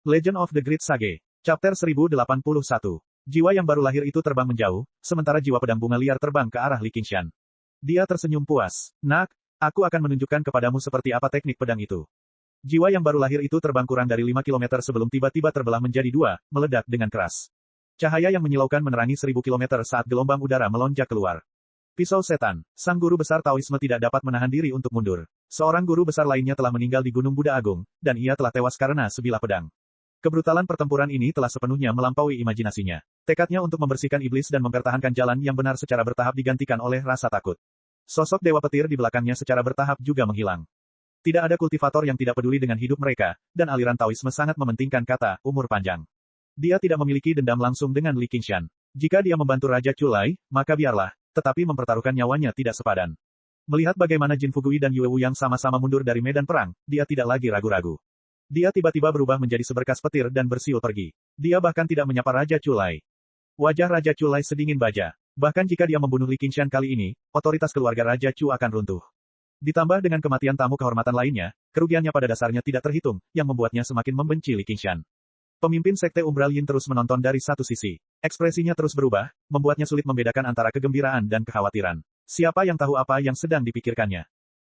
Legend of the Great Sage. Chapter 1081. Jiwa yang baru lahir itu terbang menjauh, sementara jiwa pedang bunga liar terbang ke arah Li Qingshan. Dia tersenyum puas. Nak, aku akan menunjukkan kepadamu seperti apa teknik pedang itu. Jiwa yang baru lahir itu terbang kurang dari 5 kilometer sebelum tiba-tiba terbelah menjadi dua, meledak dengan keras. Cahaya yang menyilaukan menerangi 1000 kilometer saat gelombang udara melonjak keluar. Pisau setan, sang guru besar Taoisme tidak dapat menahan diri untuk mundur. Seorang guru besar lainnya telah meninggal di Gunung Buddha Agung, dan ia telah tewas karena sebilah pedang. Kebrutalan pertempuran ini telah sepenuhnya melampaui imajinasinya. Tekadnya untuk membersihkan iblis dan mempertahankan jalan yang benar secara bertahap digantikan oleh rasa takut. Sosok dewa petir di belakangnya secara bertahap juga menghilang. Tidak ada kultivator yang tidak peduli dengan hidup mereka, dan aliran Taoisme sangat mementingkan kata umur panjang. Dia tidak memiliki dendam langsung dengan Li Qingshan. Jika dia membantu Raja Chulai, maka biarlah, tetapi mempertaruhkan nyawanya tidak sepadan. Melihat bagaimana Jin Fugui dan Yue Wu yang sama-sama mundur dari medan perang, dia tidak lagi ragu-ragu. Dia tiba-tiba berubah menjadi seberkas petir dan bersiul pergi. Dia bahkan tidak menyapa Raja Chulai. Wajah Raja Chulai sedingin baja. Bahkan jika dia membunuh Li Qingshan kali ini, otoritas keluarga Raja Chu akan runtuh. Ditambah dengan kematian tamu kehormatan lainnya, kerugiannya pada dasarnya tidak terhitung, yang membuatnya semakin membenci Li Qingshan. Pemimpin Sekte Umbral Yin terus menonton dari satu sisi. Ekspresinya terus berubah, membuatnya sulit membedakan antara kegembiraan dan kekhawatiran. Siapa yang tahu apa yang sedang dipikirkannya?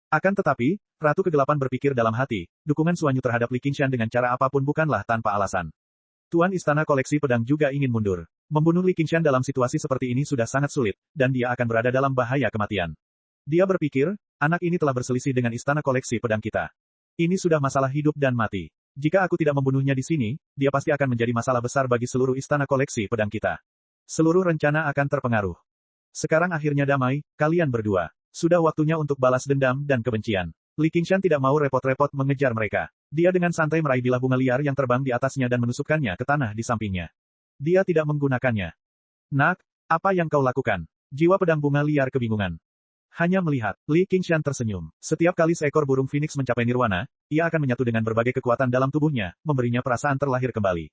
Akan tetapi, Ratu Kegelapan berpikir dalam hati, dukungan Suanyu terhadap Li Qingshan dengan cara apapun bukanlah tanpa alasan. Tuan Istana Koleksi Pedang juga ingin mundur. Membunuh Li Qingshan dalam situasi seperti ini sudah sangat sulit, dan dia akan berada dalam bahaya kematian. Dia berpikir, anak ini telah berselisih dengan Istana Koleksi Pedang kita. Ini sudah masalah hidup dan mati. Jika aku tidak membunuhnya di sini, dia pasti akan menjadi masalah besar bagi seluruh Istana Koleksi Pedang kita. Seluruh rencana akan terpengaruh. Sekarang akhirnya damai, kalian berdua. Sudah waktunya untuk balas dendam dan kebencian. Li Qingshan tidak mau repot-repot mengejar mereka. Dia dengan santai meraih bilah bunga liar yang terbang di atasnya dan menusukkannya ke tanah di sampingnya. Dia tidak menggunakannya. Nak, apa yang kau lakukan? Jiwa pedang bunga liar kebingungan. Hanya melihat, Li Qingshan tersenyum. Setiap kali seekor burung phoenix mencapai nirwana, ia akan menyatu dengan berbagai kekuatan dalam tubuhnya, memberinya perasaan terlahir kembali.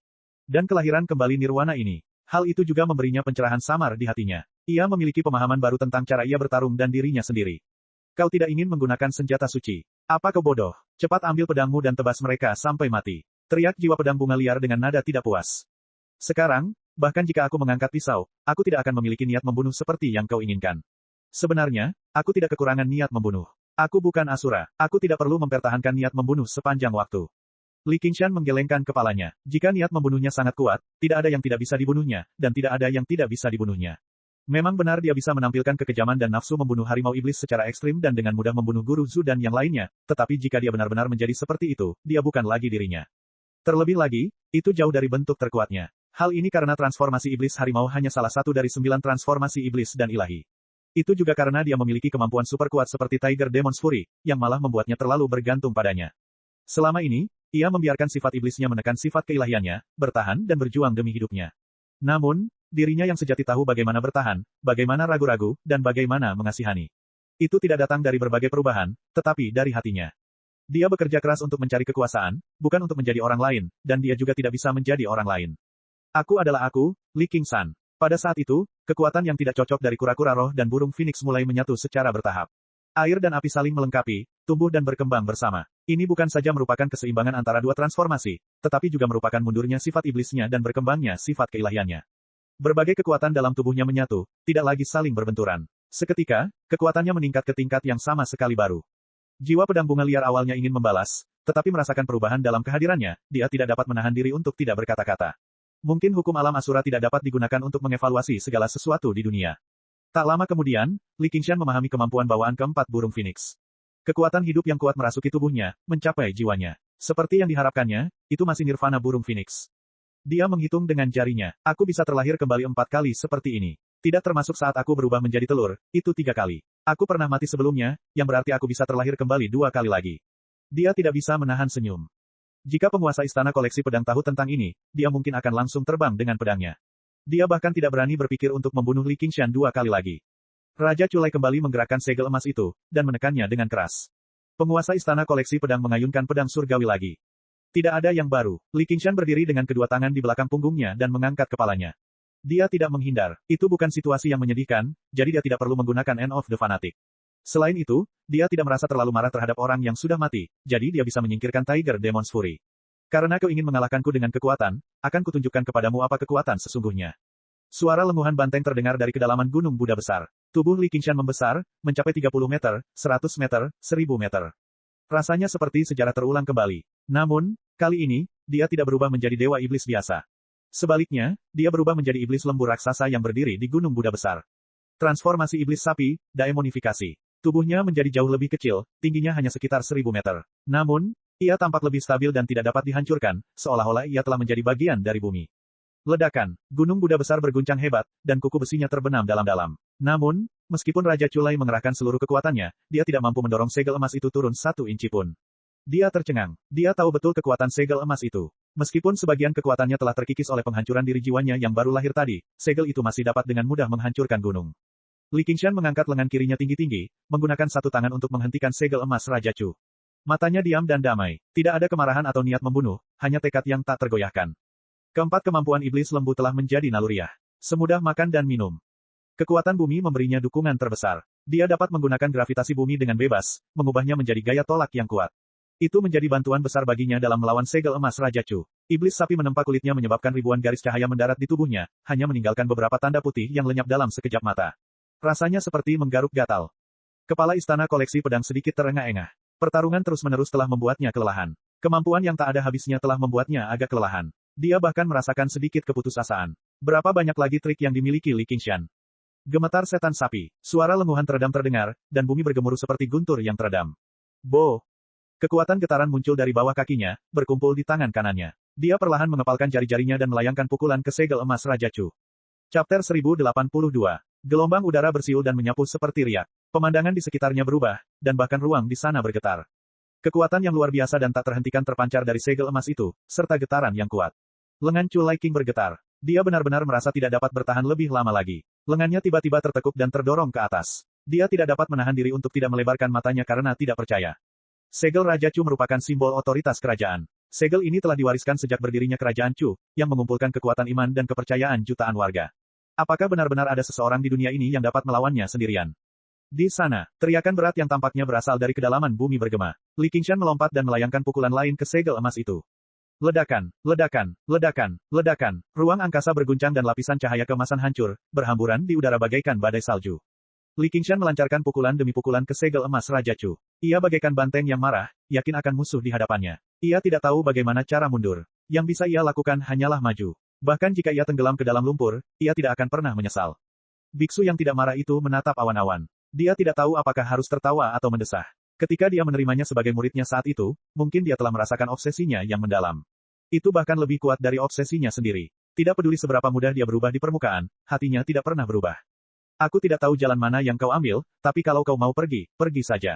Dan kelahiran kembali nirwana ini. Hal itu juga memberinya pencerahan samar di hatinya. Ia memiliki pemahaman baru tentang cara ia bertarung dan dirinya sendiri. Kau tidak ingin menggunakan senjata suci. Apa kau bodoh? Cepat ambil pedangmu dan tebas mereka sampai mati. Teriak jiwa pedang bunga liar dengan nada tidak puas. Sekarang, bahkan jika aku mengangkat pisau, aku tidak akan memiliki niat membunuh seperti yang kau inginkan. Sebenarnya, aku tidak kekurangan niat membunuh. Aku bukan Asura. Aku tidak perlu mempertahankan niat membunuh sepanjang waktu. Li Qingshan menggelengkan kepalanya. Jika niat membunuhnya sangat kuat, tidak ada yang tidak bisa dibunuhnya, dan tidak ada yang tidak bisa dibunuhnya. Memang benar dia bisa menampilkan kekejaman dan nafsu membunuh harimau iblis secara ekstrim dan dengan mudah membunuh Guru Zhu dan yang lainnya, tetapi jika dia benar-benar menjadi seperti itu, dia bukan lagi dirinya. Terlebih lagi, itu jauh dari bentuk terkuatnya. Hal ini karena transformasi iblis harimau hanya salah satu dari 9 transformasi iblis dan ilahi. Itu juga karena dia memiliki kemampuan super kuat seperti Tiger Demon's Fury, yang malah membuatnya terlalu bergantung padanya. Selama ini, ia membiarkan sifat iblisnya menekan sifat keilahiannya, bertahan dan berjuang demi hidupnya. Namun, dirinya yang sejati tahu bagaimana bertahan, bagaimana ragu-ragu, dan bagaimana mengasihani. Itu tidak datang dari berbagai perubahan, tetapi dari hatinya. Dia bekerja keras untuk mencari kekuasaan, bukan untuk menjadi orang lain, dan dia juga tidak bisa menjadi orang lain. Aku adalah aku, Li Qingshan. Pada saat itu, kekuatan yang tidak cocok dari kura-kura roh dan burung phoenix mulai menyatu secara bertahap. Air dan api saling melengkapi, tumbuh dan berkembang bersama. Ini bukan saja merupakan keseimbangan antara dua transformasi, tetapi juga merupakan mundurnya sifat iblisnya dan berkembangnya sifat keilahiannya. Berbagai kekuatan dalam tubuhnya menyatu, tidak lagi saling berbenturan. Seketika, kekuatannya meningkat ke tingkat yang sama sekali baru. Jiwa pedang bunga liar awalnya ingin membalas, tetapi merasakan perubahan dalam kehadirannya, dia tidak dapat menahan diri untuk tidak berkata-kata. Mungkin hukum alam Asura tidak dapat digunakan untuk mengevaluasi segala sesuatu di dunia. Tak lama kemudian, Li Qingshan memahami kemampuan bawaan keempat burung phoenix. Kekuatan hidup yang kuat merasuki tubuhnya, mencapai jiwanya. Seperti yang diharapkannya, itu masih nirvana burung phoenix. Dia menghitung dengan jarinya. Aku bisa terlahir kembali 4 kali seperti ini. Tidak termasuk saat aku berubah menjadi telur, itu 3 kali. Aku pernah mati sebelumnya, yang berarti aku bisa terlahir kembali 2 kali lagi. Dia tidak bisa menahan senyum. Jika penguasa Istana Koleksi Pedang tahu tentang ini, dia mungkin akan langsung terbang dengan pedangnya. Dia bahkan tidak berani berpikir untuk membunuh Li Qingshan 2 kali lagi. Raja Chulai kembali menggerakkan segel emas itu, dan menekannya dengan keras. Penguasa Istana Koleksi Pedang mengayunkan pedang surgawi lagi. Tidak ada yang baru. Li Qingshan berdiri dengan kedua tangan di belakang punggungnya dan mengangkat kepalanya. Dia tidak menghindar. Itu bukan situasi yang menyedihkan, jadi dia tidak perlu menggunakan End of the Fanatic. Selain itu, dia tidak merasa terlalu marah terhadap orang yang sudah mati, jadi dia bisa menyingkirkan Tiger Demon's Fury. Karena kau ingin mengalahkanku dengan kekuatan, akan kutunjukkan kepadamu apa kekuatan sesungguhnya. Suara lenguhan banteng terdengar dari kedalaman Gunung Buddha besar. Tubuh Li Qingshan membesar, mencapai 30 meter, 100 meter, 1000 meter. Rasanya seperti sejarah terulang kembali. Namun, kali ini, dia tidak berubah menjadi dewa iblis biasa. Sebaliknya, dia berubah menjadi iblis lembu raksasa yang berdiri di Gunung Buddha besar. Transformasi iblis sapi, daemonifikasi. Tubuhnya menjadi jauh lebih kecil, tingginya hanya sekitar 1000 meter. Namun, ia tampak lebih stabil dan tidak dapat dihancurkan, seolah-olah ia telah menjadi bagian dari bumi. Ledakan, Gunung Buddha besar berguncang hebat, dan kuku besinya terbenam dalam-dalam. Namun, meskipun Raja Culai mengerahkan seluruh kekuatannya, dia tidak mampu mendorong segel emas itu turun 1 inci pun. Dia tercengang. Dia tahu betul kekuatan segel emas itu. Meskipun sebagian kekuatannya telah terkikis oleh penghancuran diri jiwanya yang baru lahir tadi, segel itu masih dapat dengan mudah menghancurkan gunung. Li Qingshan mengangkat lengan kirinya tinggi-tinggi, menggunakan satu tangan untuk menghentikan segel emas Raja Chu. Matanya diam dan damai. Tidak ada kemarahan atau niat membunuh, hanya tekad yang tak tergoyahkan. Keempat kemampuan iblis lembu telah menjadi naluriah. Semudah makan dan minum. Kekuatan bumi memberinya dukungan terbesar. Dia dapat menggunakan gravitasi bumi dengan bebas, mengubahnya menjadi gaya tolak yang kuat. Itu menjadi bantuan besar baginya dalam melawan segel emas Raja Chu. Iblis sapi menempa kulitnya menyebabkan ribuan garis cahaya mendarat di tubuhnya, hanya meninggalkan beberapa tanda putih yang lenyap dalam sekejap mata. Rasanya seperti menggaruk gatal. Kepala istana koleksi pedang sedikit terengah-engah. Pertarungan terus-menerus telah membuatnya kelelahan. Kemampuan yang tak ada habisnya telah membuatnya agak kelelahan. Dia bahkan merasakan sedikit keputusasaan. Berapa banyak lagi trik yang dimiliki Li Qingshan? Gemetar setan sapi. Suara lenguhan teredam terdengar, dan bumi bergemuruh seperti guntur yang teredam. Bo! Kekuatan getaran muncul dari bawah kakinya, berkumpul di tangan kanannya. Dia perlahan mengepalkan jari-jarinya dan melayangkan pukulan ke segel emas Raja Chu. Chapter 1082. Gelombang udara bersiul dan menyapu seperti riak. Pemandangan di sekitarnya berubah, dan bahkan ruang di sana bergetar. Kekuatan yang luar biasa dan tak terhentikan terpancar dari segel emas itu, serta getaran yang kuat. Lengan Chu Lai King bergetar. Dia benar-benar merasa tidak dapat bertahan lebih lama lagi. Lengannya tiba-tiba tertekuk dan terdorong ke atas. Dia tidak dapat menahan diri untuk tidak melebarkan matanya karena tidak percaya. Segel Raja Chu merupakan simbol otoritas kerajaan. Segel ini telah diwariskan sejak berdirinya kerajaan Chu, yang mengumpulkan kekuatan iman dan kepercayaan jutaan warga. Apakah benar-benar ada seseorang di dunia ini yang dapat melawannya sendirian? Di sana, teriakan berat yang tampaknya berasal dari kedalaman bumi bergema. Li Qingshan melompat dan melayangkan pukulan lain ke segel emas itu. Ledakan, ledakan, ledakan, ledakan. Ruang angkasa berguncang dan lapisan cahaya keemasan hancur, berhamburan di udara bagaikan badai salju. Li Qingshan melancarkan pukulan demi pukulan ke segel emas Raja Chu. Ia bagaikan banteng yang marah, yakin akan musuh di hadapannya. Ia tidak tahu bagaimana cara mundur. Yang bisa ia lakukan hanyalah maju. Bahkan jika ia tenggelam ke dalam lumpur, ia tidak akan pernah menyesal. Biksu yang tidak marah itu menatap awan-awan. Dia tidak tahu apakah harus tertawa atau mendesah. Ketika dia menerimanya sebagai muridnya saat itu, mungkin dia telah merasakan obsesinya yang mendalam. Itu bahkan lebih kuat dari obsesinya sendiri. Tidak peduli seberapa mudah dia berubah di permukaan, hatinya tidak pernah berubah. Aku tidak tahu jalan mana yang kau ambil, tapi kalau kau mau pergi, pergi saja.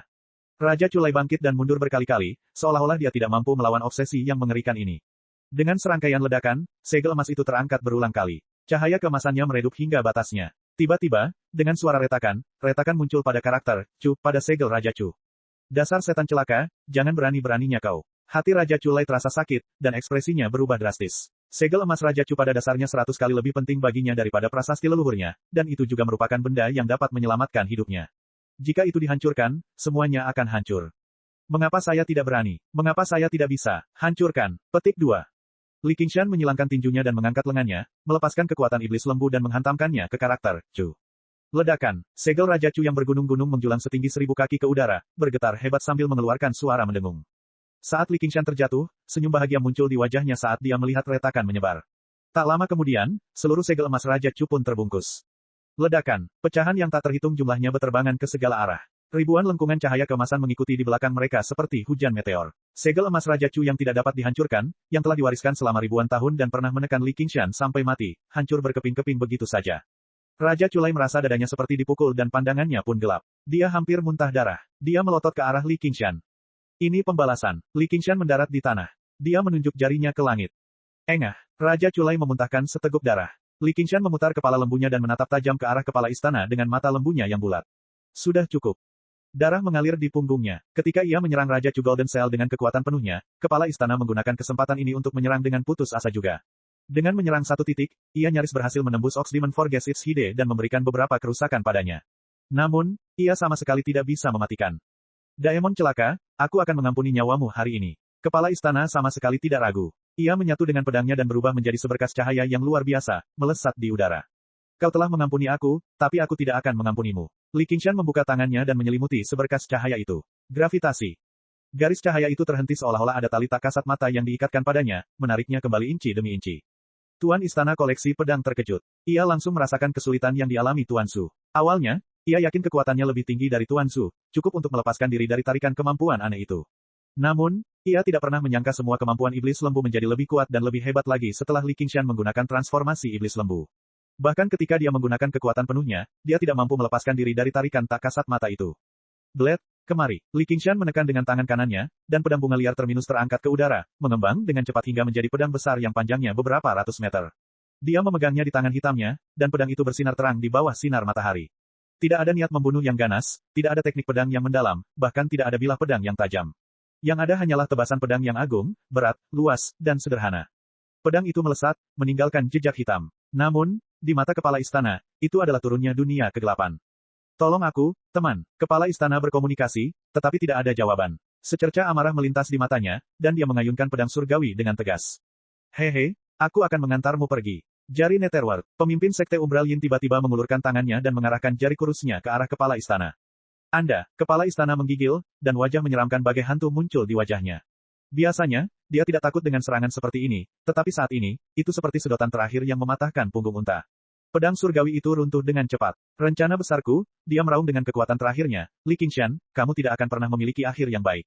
Raja Culai bangkit dan mundur berkali-kali, seolah-olah dia tidak mampu melawan obsesi yang mengerikan ini. Dengan serangkaian ledakan, segel emas itu terangkat berulang kali. Cahaya keemasannya meredup hingga batasnya. Tiba-tiba, dengan suara retakan muncul pada karakter Chu pada segel Raja Chu. Dasar setan celaka, jangan berani-beraninya kau. Hati Raja Culai terasa sakit, dan ekspresinya berubah drastis. Segel emas Raja Chu pada dasarnya 100 kali lebih penting baginya daripada prasasti leluhurnya, dan itu juga merupakan benda yang dapat menyelamatkan hidupnya. Jika itu dihancurkan, semuanya akan hancur. Mengapa saya tidak berani? Mengapa saya tidak bisa? Hancurkan. Petik 2. Li Qingshan menyilangkan tinjunya dan mengangkat lengannya, melepaskan kekuatan iblis lembu dan menghantamkannya ke karakter Chu. Ledakan. Segel Raja Chu yang bergunung-gunung menjulang setinggi 1000 kaki ke udara, bergetar hebat sambil mengeluarkan suara mendengung. Saat Li Qingshan terjatuh, senyum bahagia muncul di wajahnya saat dia melihat retakan menyebar. Tak lama kemudian, seluruh segel emas Raja Chu pun terbungkus. Ledakan. Pecahan yang tak terhitung jumlahnya berterbangan ke segala arah. Ribuan lengkungan cahaya keemasan mengikuti di belakang mereka seperti hujan meteor. Segel emas Raja Chu yang tidak dapat dihancurkan, yang telah diwariskan selama ribuan tahun dan pernah menekan Li Qingshan sampai mati, hancur berkeping-keping begitu saja. Raja Culai merasa dadanya seperti dipukul dan pandangannya pun gelap. Dia hampir muntah darah. Dia melotot ke arah Li Qingshan. Ini pembalasan. Li Qingshan mendarat di tanah. Dia menunjuk jarinya ke langit. Engah. Raja Culai memuntahkan seteguk darah. Li Qingshan memutar kepala lembunya dan menatap tajam ke arah kepala istana dengan mata lembunya yang bulat. Sudah cukup. Darah mengalir di punggungnya. Ketika ia menyerang Raja Chu Golden Cell dengan kekuatan penuhnya, kepala istana menggunakan kesempatan ini untuk menyerang dengan putus asa juga. Dengan menyerang satu titik, ia nyaris berhasil menembus Ox Demon Forges its Hide dan memberikan beberapa kerusakan padanya. Namun, ia sama sekali tidak bisa mematikan. Daemon celaka, aku akan mengampuni nyawamu hari ini. Kepala istana sama sekali tidak ragu. Ia menyatu dengan pedangnya dan berubah menjadi seberkas cahaya yang luar biasa, melesat di udara. Kau telah mengampuni aku, tapi aku tidak akan mengampunimu. Li Qingshan membuka tangannya dan menyelimuti seberkas cahaya itu. Gravitasi. Garis cahaya itu terhenti seolah-olah ada tali tak kasat mata yang diikatkan padanya, menariknya kembali inci demi inci. Tuan Istana Koleksi Pedang terkejut. Ia langsung merasakan kesulitan yang dialami Tuan Su. Awalnya, ia yakin kekuatannya lebih tinggi dari Tuan Su, cukup untuk melepaskan diri dari tarikan kemampuan aneh itu. Namun, ia tidak pernah menyangka semua kemampuan iblis lembu menjadi lebih kuat dan lebih hebat lagi setelah Li Qingshan menggunakan transformasi iblis lembu. Bahkan ketika dia menggunakan kekuatan penuhnya, dia tidak mampu melepaskan diri dari tarikan tak kasat mata itu. Blade, kemari. Li Qingshan menekan dengan tangan kanannya, dan pedang bunga liar terminus terangkat ke udara, mengembang dengan cepat hingga menjadi pedang besar yang panjangnya beberapa ratus meter. Dia memegangnya di tangan hitamnya, dan pedang itu bersinar terang di bawah sinar matahari. Tidak ada niat membunuh yang ganas, tidak ada teknik pedang yang mendalam, bahkan tidak ada bilah pedang yang tajam. Yang ada hanyalah tebasan pedang yang agung, berat, luas, dan sederhana. Pedang itu melesat, meninggalkan jejak hitam. Namun, di mata kepala istana, itu adalah turunnya dunia kegelapan. Tolong aku, teman. Kepala istana berkomunikasi, tetapi tidak ada jawaban. Secerca amarah melintas di matanya, dan dia mengayunkan pedang surgawi dengan tegas. Hehe, aku akan mengantarmu pergi. Jari Netherworld, pemimpin Sekte Umbral Yin tiba-tiba mengulurkan tangannya dan mengarahkan jari kurusnya ke arah kepala istana. Anda, kepala istana menggigil, dan wajah menyeramkan bagai hantu muncul di wajahnya. Biasanya, dia tidak takut dengan serangan seperti ini, tetapi saat ini, itu seperti sedotan terakhir yang mematahkan punggung unta. Pedang surgawi itu runtuh dengan cepat. Rencana besarku, dia meraung dengan kekuatan terakhirnya. Li Qingshan, kamu tidak akan pernah memiliki akhir yang baik.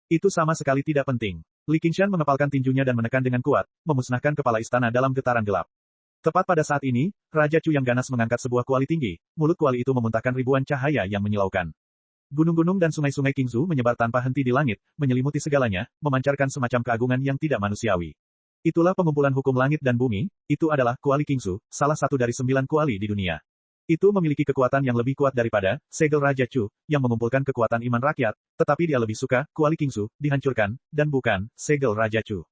Itu sama sekali tidak penting. Li Qingshan mengepalkan tinjunya dan menekan dengan kuat, memusnahkan kepala istana dalam getaran gelap. Tepat pada saat ini, Raja Chu yang ganas mengangkat sebuah kuali tinggi, mulut kuali itu memuntahkan ribuan cahaya yang menyilaukan. Gunung-gunung dan sungai-sungai Qingzu menyebar tanpa henti di langit, menyelimuti segalanya, memancarkan semacam keagungan yang tidak manusiawi. Itulah pengumpulan hukum langit dan bumi, itu adalah kuali Qingzu, salah satu dari 9 kuali di dunia. Itu memiliki kekuatan yang lebih kuat daripada segel Raja Chu, yang mengumpulkan kekuatan iman rakyat, tetapi dia lebih suka kuali Qingzu dihancurkan, dan bukan segel Raja Chu.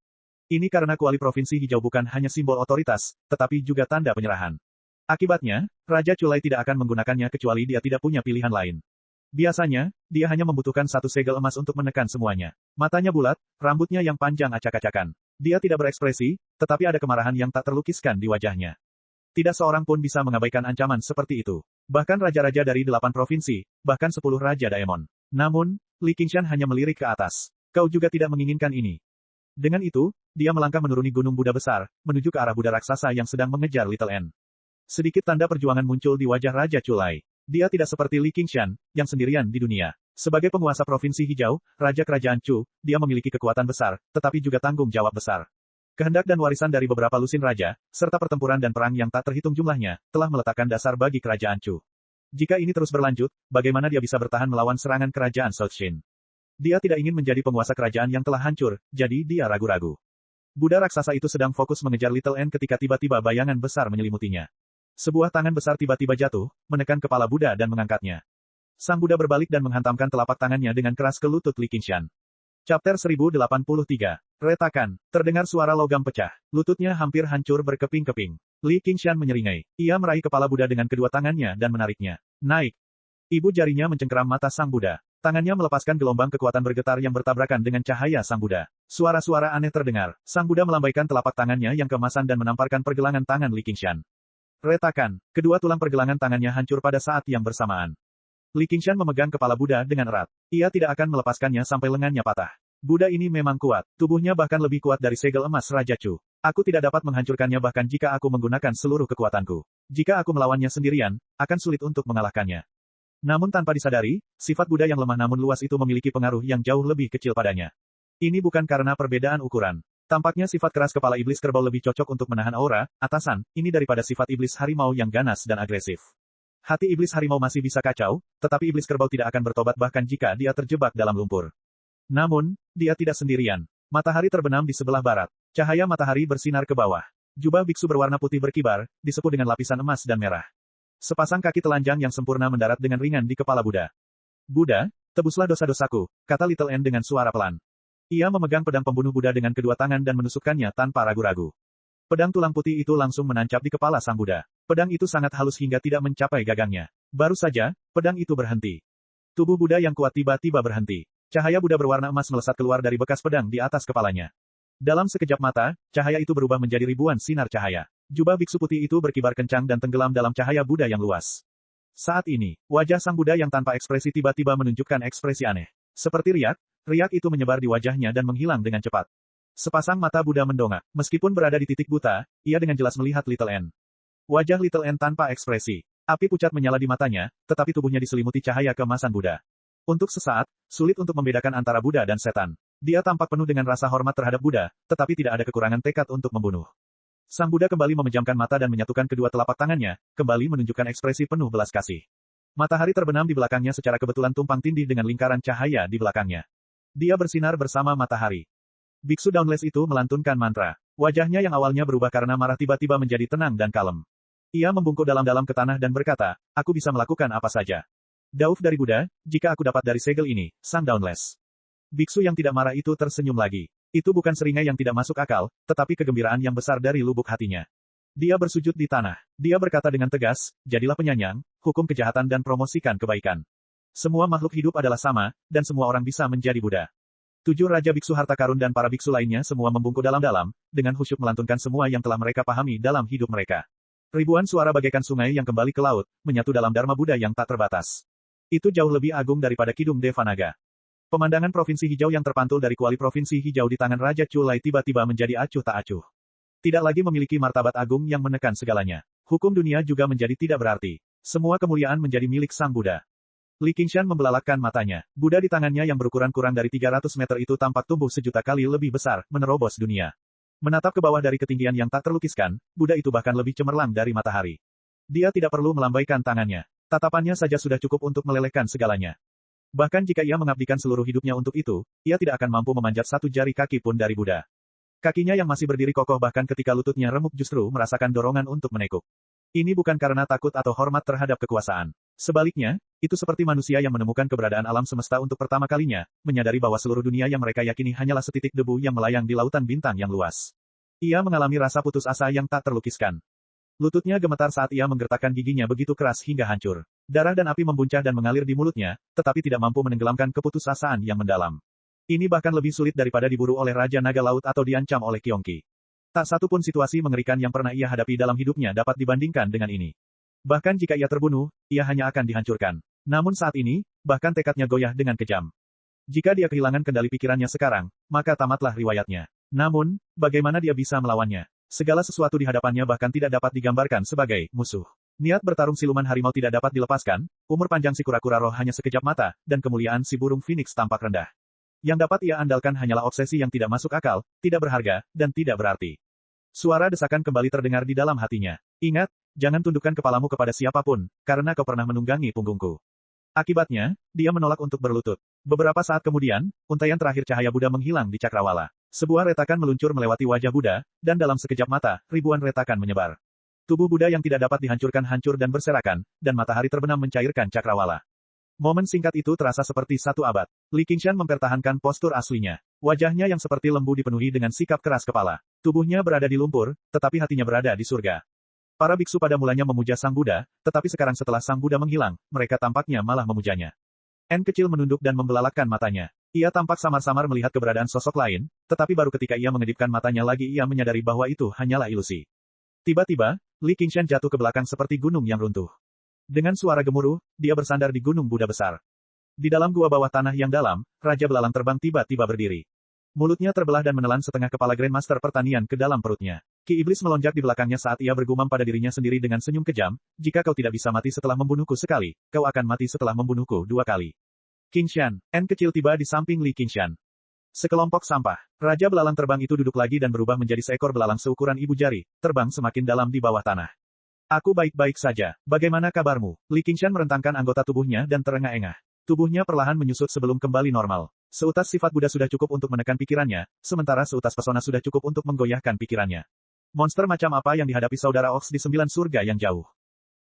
Ini karena kuali provinsi hijau bukan hanya simbol otoritas, tetapi juga tanda penyerahan. Akibatnya, Raja Chulai tidak akan menggunakannya kecuali dia tidak punya pilihan lain. Biasanya, dia hanya membutuhkan satu segel emas untuk menekan semuanya. Matanya bulat, rambutnya yang panjang acak-acakan. Dia tidak berekspresi, tetapi ada kemarahan yang tak terlukiskan di wajahnya. Tidak seorang pun bisa mengabaikan ancaman seperti itu. Bahkan raja-raja dari 8 provinsi, bahkan 10 raja Daemon. Namun, Li Qingshan hanya melirik ke atas. Kau juga tidak menginginkan ini. Dengan itu, dia melangkah menuruni gunung Buddha besar, menuju ke arah Buddha raksasa yang sedang mengejar Little N. Sedikit tanda perjuangan muncul di wajah Raja Chulai. Dia tidak seperti Li Qingshan, yang sendirian di dunia. Sebagai penguasa provinsi hijau, Raja Kerajaan Chu, dia memiliki kekuatan besar, tetapi juga tanggung jawab besar. Kehendak dan warisan dari beberapa lusin raja, serta pertempuran dan perang yang tak terhitung jumlahnya, telah meletakkan dasar bagi Kerajaan Chu. Jika ini terus berlanjut, bagaimana dia bisa bertahan melawan serangan Kerajaan South Shin? Dia tidak ingin menjadi penguasa kerajaan yang telah hancur, jadi dia ragu-ragu. Buddha raksasa itu sedang fokus mengejar Little N ketika tiba-tiba bayangan besar menyelimutinya. Sebuah tangan besar tiba-tiba jatuh, menekan kepala Buddha dan mengangkatnya. Sang Buddha berbalik dan menghantamkan telapak tangannya dengan keras ke lutut Li Qingshan. Chapter 1083. Retakan. Terdengar suara logam pecah. Lututnya hampir hancur berkeping-keping. Li Qingshan menyeringai. Ia meraih kepala Buddha dengan kedua tangannya dan menariknya. Naik. Ibu jarinya mencengkeram mata Sang Buddha. Tangannya melepaskan gelombang kekuatan bergetar yang bertabrakan dengan cahaya Sang Buddha. Suara-suara aneh terdengar. Sang Buddha melambaikan telapak tangannya yang keemasan dan menamparkan pergelangan tangan Li Qingshan. Retakan. Kedua tulang pergelangan tangannya hancur pada saat yang bersamaan. Li Qingshan memegang kepala Buddha dengan erat. Ia tidak akan melepaskannya sampai lengannya patah. Buddha ini memang kuat. Tubuhnya bahkan lebih kuat dari segel emas Raja Chu. Aku tidak dapat menghancurkannya bahkan jika aku menggunakan seluruh kekuatanku. Jika aku melawannya sendirian, akan sulit untuk mengalahkannya. Namun tanpa disadari, sifat Buddha yang lemah namun luas itu memiliki pengaruh yang jauh lebih kecil padanya. Ini bukan karena perbedaan ukuran. Tampaknya sifat keras kepala iblis kerbau lebih cocok untuk menahan aura, atasan, ini daripada sifat iblis harimau yang ganas dan agresif. Hati iblis harimau masih bisa kacau, tetapi iblis kerbau tidak akan bertobat bahkan jika dia terjebak dalam lumpur. Namun, dia tidak sendirian. Matahari terbenam di sebelah barat. Cahaya matahari bersinar ke bawah. Jubah biksu berwarna putih berkibar, disepuh dengan lapisan emas dan merah. Sepasang kaki telanjang yang sempurna mendarat dengan ringan di kepala Buddha. Buddha, tebuslah dosa-dosaku, kata Little N dengan suara pelan. Ia memegang pedang pembunuh Buddha dengan kedua tangan dan menusukkannya tanpa ragu-ragu. Pedang tulang putih itu langsung menancap di kepala Sang Buddha. Pedang itu sangat halus hingga tidak mencapai gagangnya. Baru saja, pedang itu berhenti. Tubuh Buddha yang kuat tiba-tiba berhenti. Cahaya Buddha berwarna emas melesat keluar dari bekas pedang di atas kepalanya. Dalam sekejap mata, cahaya itu berubah menjadi ribuan sinar cahaya. Jubah biksu putih itu berkibar kencang dan tenggelam dalam cahaya Buddha yang luas. Saat ini, wajah sang Buddha yang tanpa ekspresi tiba-tiba menunjukkan ekspresi aneh. Seperti riak itu menyebar di wajahnya dan menghilang dengan cepat. Sepasang mata Buddha mendongak. Meskipun berada di titik buta, ia dengan jelas melihat Little N. Wajah Little N tanpa ekspresi. Api pucat menyala di matanya, tetapi tubuhnya diselimuti cahaya keemasan Buddha. Untuk sesaat, sulit untuk membedakan antara Buddha dan setan. Dia tampak penuh dengan rasa hormat terhadap Buddha, tetapi tidak ada kekurangan tekad untuk membunuh. Sang Buddha kembali memejamkan mata dan menyatukan kedua telapak tangannya, kembali menunjukkan ekspresi penuh belas kasih. Matahari terbenam di belakangnya secara kebetulan tumpang tindih dengan lingkaran cahaya di belakangnya. Dia bersinar bersama matahari. Biksu Dauntless itu melantunkan mantra. Wajahnya yang awalnya berubah karena marah tiba-tiba menjadi tenang dan kalem. Ia membungkuk dalam-dalam ke tanah dan berkata, aku bisa melakukan apa saja. Dauf dari Buddha, jika aku dapat dari segel ini, Sang Dauntless. Biksu yang tidak marah itu tersenyum lagi. Itu bukan seringai yang tidak masuk akal, tetapi kegembiraan yang besar dari lubuk hatinya. Dia bersujud di tanah. Dia berkata dengan tegas, jadilah penyanyang, hukum kejahatan dan promosikan kebaikan. Semua makhluk hidup adalah sama, dan semua orang bisa menjadi Buddha. 7 Raja Biksu Harta Karun dan para biksu lainnya semua membungkuk dalam-dalam, dengan khusyuk melantunkan semua yang telah mereka pahami dalam hidup mereka. Ribuan suara bagaikan sungai yang kembali ke laut, menyatu dalam Dharma Buddha yang tak terbatas. Itu jauh lebih agung daripada Kidung Devanaga. Pemandangan provinsi hijau yang terpantul dari kuali provinsi hijau di tangan Raja Chulai tiba-tiba menjadi acuh tak acuh. Tidak lagi memiliki martabat agung yang menekan segalanya. Hukum dunia juga menjadi tidak berarti. Semua kemuliaan menjadi milik Sang Buddha. Li Qingshan membelalakkan matanya. Buddha di tangannya yang berukuran kurang dari 300 meter itu tampak tumbuh sejuta kali lebih besar, menerobos dunia. Menatap ke bawah dari ketinggian yang tak terlukiskan, Buddha itu bahkan lebih cemerlang dari matahari. Dia tidak perlu melambaikan tangannya. Tatapannya saja sudah cukup untuk melelehkan segalanya. Bahkan jika ia mengabdikan seluruh hidupnya untuk itu, ia tidak akan mampu memanjat satu jari kaki pun dari Buddha. Kakinya yang masih berdiri kokoh bahkan ketika lututnya remuk justru merasakan dorongan untuk menekuk. Ini bukan karena takut atau hormat terhadap kekuasaan. Sebaliknya, itu seperti manusia yang menemukan keberadaan alam semesta untuk pertama kalinya, menyadari bahwa seluruh dunia yang mereka yakini hanyalah setitik debu yang melayang di lautan bintang yang luas. Ia mengalami rasa putus asa yang tak terlukiskan. Lututnya gemetar saat ia menggertakkan giginya begitu keras hingga hancur. Darah dan api membuncah dan mengalir di mulutnya, tetapi tidak mampu menenggelamkan keputusasaan yang mendalam. Ini bahkan lebih sulit daripada diburu oleh Raja Naga Laut atau diancam oleh Kyongki. Tak satu pun situasi mengerikan yang pernah ia hadapi dalam hidupnya dapat dibandingkan dengan ini. Bahkan jika ia terbunuh, ia hanya akan dihancurkan. Namun saat ini, bahkan tekadnya goyah dengan kejam. Jika dia kehilangan kendali pikirannya sekarang, maka tamatlah riwayatnya. Namun, bagaimana dia bisa melawannya? Segala sesuatu di hadapannya bahkan tidak dapat digambarkan sebagai musuh. Niat bertarung siluman harimau tidak dapat dilepaskan, umur panjang si kura-kura roh hanya sekejap mata, dan kemuliaan si burung phoenix tampak rendah. Yang dapat ia andalkan hanyalah obsesi yang tidak masuk akal, tidak berharga, dan tidak berarti. Suara desakan kembali terdengar di dalam hatinya. Ingat, jangan tundukkan kepalamu kepada siapapun, karena kau pernah menunggangi punggungku. Akibatnya, dia menolak untuk berlutut. Beberapa saat kemudian, untaian terakhir cahaya Buddha menghilang di cakrawala. Sebuah retakan meluncur melewati wajah Buddha, dan dalam sekejap mata, ribuan retakan menyebar. Tubuh Buddha yang tidak dapat dihancurkan hancur dan berserakan, dan matahari terbenam mencairkan cakrawala. Momen singkat itu terasa seperti satu abad. Li Qingshan mempertahankan postur aslinya. Wajahnya yang seperti lembu dipenuhi dengan sikap keras kepala. Tubuhnya berada di lumpur, tetapi hatinya berada di surga. Para biksu pada mulanya memuja Sang Buddha, tetapi sekarang setelah Sang Buddha menghilang, mereka tampaknya malah memujanya. N kecil menunduk dan membelalakkan matanya. Ia tampak samar-samar melihat keberadaan sosok lain, tetapi baru ketika ia mengedipkan matanya lagi ia menyadari bahwa itu hanyalah ilusi. Tiba-tiba, Li Qingshan jatuh ke belakang seperti gunung yang runtuh. Dengan suara gemuruh, dia bersandar di gunung Buddha besar. Di dalam gua bawah tanah yang dalam, Raja Belalang Terbang tiba-tiba berdiri. Mulutnya terbelah dan menelan setengah kepala Grandmaster Pertanian ke dalam perutnya. Ki Iblis melonjak di belakangnya saat ia bergumam pada dirinya sendiri dengan senyum kejam, jika kau tidak bisa mati setelah membunuhku sekali, kau akan mati setelah membunuhku 2 kali. Qingshan, N kecil tiba di samping Li Qingshan. Sekelompok sampah. Raja Belalang Terbang itu duduk lagi dan berubah menjadi seekor belalang seukuran ibu jari, terbang semakin dalam di bawah tanah. Aku baik-baik saja. Bagaimana kabarmu? Li Qingshan merentangkan anggota tubuhnya dan terengah-engah. Tubuhnya perlahan menyusut sebelum kembali normal. Seutas sifat Buddha sudah cukup untuk menekan pikirannya, sementara seutas pesona sudah cukup untuk menggoyahkan pikirannya. Monster macam apa yang dihadapi saudara Ox di 9 surga yang jauh?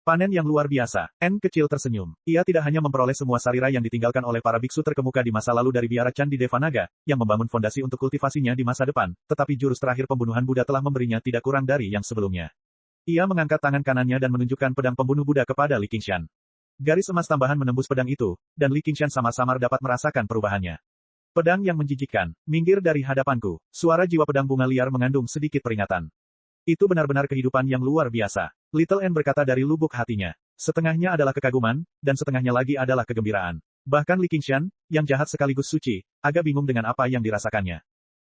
Panen yang luar biasa. N kecil tersenyum. Ia tidak hanya memperoleh semua sarira yang ditinggalkan oleh para biksu terkemuka di masa lalu dari biara Candi Devanaga, yang membangun fondasi untuk kultivasinya di masa depan, tetapi jurus terakhir pembunuhan Buddha telah memberinya tidak kurang dari yang sebelumnya. Ia mengangkat tangan kanannya dan menunjukkan pedang pembunuh Buddha kepada Li Qingshan. Garis emas tambahan menembus pedang itu, dan Li Qingshan samar-samar dapat merasakan perubahannya. Pedang yang menjijikkan, minggir dari hadapanku. Suara jiwa pedang bunga liar mengandung sedikit peringatan. Itu benar-benar kehidupan yang luar biasa. Little N berkata dari lubuk hatinya. Setengahnya adalah kekaguman, dan setengahnya lagi adalah kegembiraan. Bahkan Li Qingshan, yang jahat sekaligus suci, agak bingung dengan apa yang dirasakannya.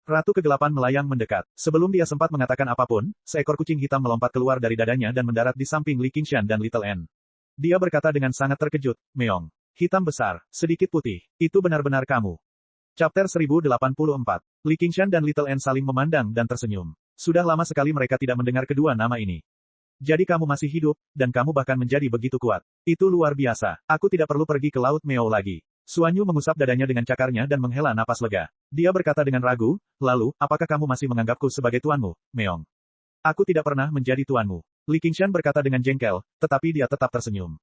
Ratu Kegelapan melayang mendekat. Sebelum dia sempat mengatakan apapun, seekor kucing hitam melompat keluar dari dadanya dan mendarat di samping Li Qingshan dan Little N. Dia berkata dengan sangat terkejut, Meong. Hitam besar, sedikit putih. Itu benar-benar kamu. Chapter 1084. Li Qingshan dan Little N saling memandang dan tersenyum. Sudah lama sekali mereka tidak mendengar kedua nama ini. Jadi kamu masih hidup, dan kamu bahkan menjadi begitu kuat. Itu luar biasa. Aku tidak perlu pergi ke Laut Meo lagi. Suanyu mengusap dadanya dengan cakarnya dan menghela napas lega. Dia berkata dengan ragu, lalu, apakah kamu masih menganggapku sebagai tuanmu, Meong? Aku tidak pernah menjadi tuanmu. Li Qingshan berkata dengan jengkel, tetapi dia tetap tersenyum.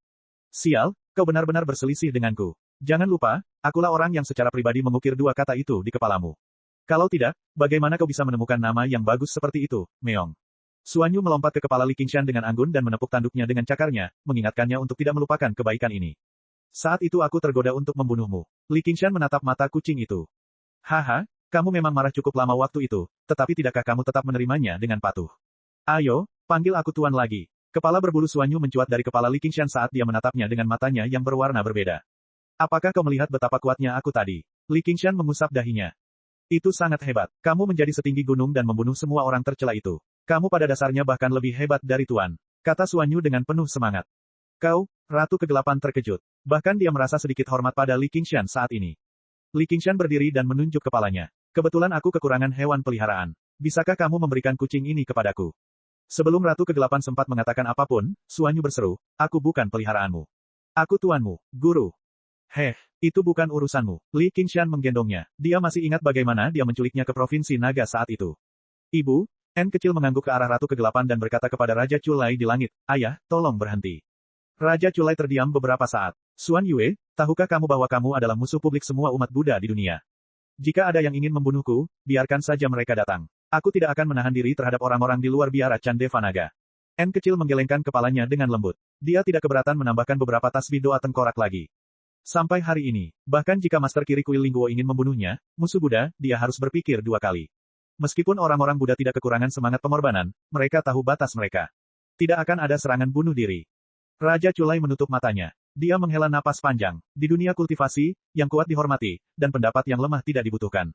Sial, kau benar-benar berselisih denganku. Jangan lupa, akulah orang yang secara pribadi mengukir dua kata itu di kepalamu. Kalau tidak, bagaimana kau bisa menemukan nama yang bagus seperti itu, Meong? Suanyu melompat ke kepala Li Qingshan dengan anggun dan menepuk tanduknya dengan cakarnya, mengingatkannya untuk tidak melupakan kebaikan ini. Saat itu aku tergoda untuk membunuhmu. Li Qingshan menatap mata kucing itu. Haha, kamu memang marah cukup lama waktu itu, tetapi tidakkah kamu tetap menerimanya dengan patuh? Ayo, panggil aku tuan lagi. Kepala berbulu Suanyu mencuat dari kepala Li Qingshan saat dia menatapnya dengan matanya yang berwarna berbeda. Apakah kau melihat betapa kuatnya aku tadi? Li Qingshan mengusap dahinya. Itu sangat hebat. Kamu menjadi setinggi gunung dan membunuh semua orang tercela itu. Kamu pada dasarnya bahkan lebih hebat dari tuan. Kata Suanyu dengan penuh semangat. Kau, Ratu Kegelapan terkejut. Bahkan dia merasa sedikit hormat pada Li Qingshan saat ini. Li Qingshan berdiri dan menunjuk kepalanya. Kebetulan aku kekurangan hewan peliharaan. Bisakah kamu memberikan kucing ini kepadaku? Sebelum Ratu Kegelapan sempat mengatakan apapun, Suanyu berseru, aku bukan peliharaanmu. Aku tuanmu, guru. Itu bukan urusanmu. Li Qingshan menggendongnya. Dia masih ingat bagaimana dia menculiknya ke Provinsi Naga saat itu. Ibu, N kecil mengangguk ke arah Ratu Kegelapan dan berkata kepada Raja Culai di langit, ayah, tolong berhenti. Raja Culai terdiam beberapa saat. Suan Yue, tahukah kamu bahwa kamu adalah musuh publik semua umat Buddha di dunia? Jika ada yang ingin membunuhku, biarkan saja mereka datang. Aku tidak akan menahan diri terhadap orang-orang di luar biara Candeva Naga. N kecil menggelengkan kepalanya dengan lembut. Dia tidak keberatan menambahkan beberapa tasbih doa tengkorak lagi. Sampai hari ini, bahkan jika Master Kiri Kuil Lingguo ingin membunuhnya, musuh Buddha, dia harus berpikir dua kali. Meskipun orang-orang Buddha tidak kekurangan semangat pengorbanan, mereka tahu batas mereka. Tidak akan ada serangan bunuh diri. Raja Culai menutup matanya. Dia menghela napas panjang. Di dunia kultivasi, yang kuat dihormati, dan pendapat yang lemah tidak dibutuhkan.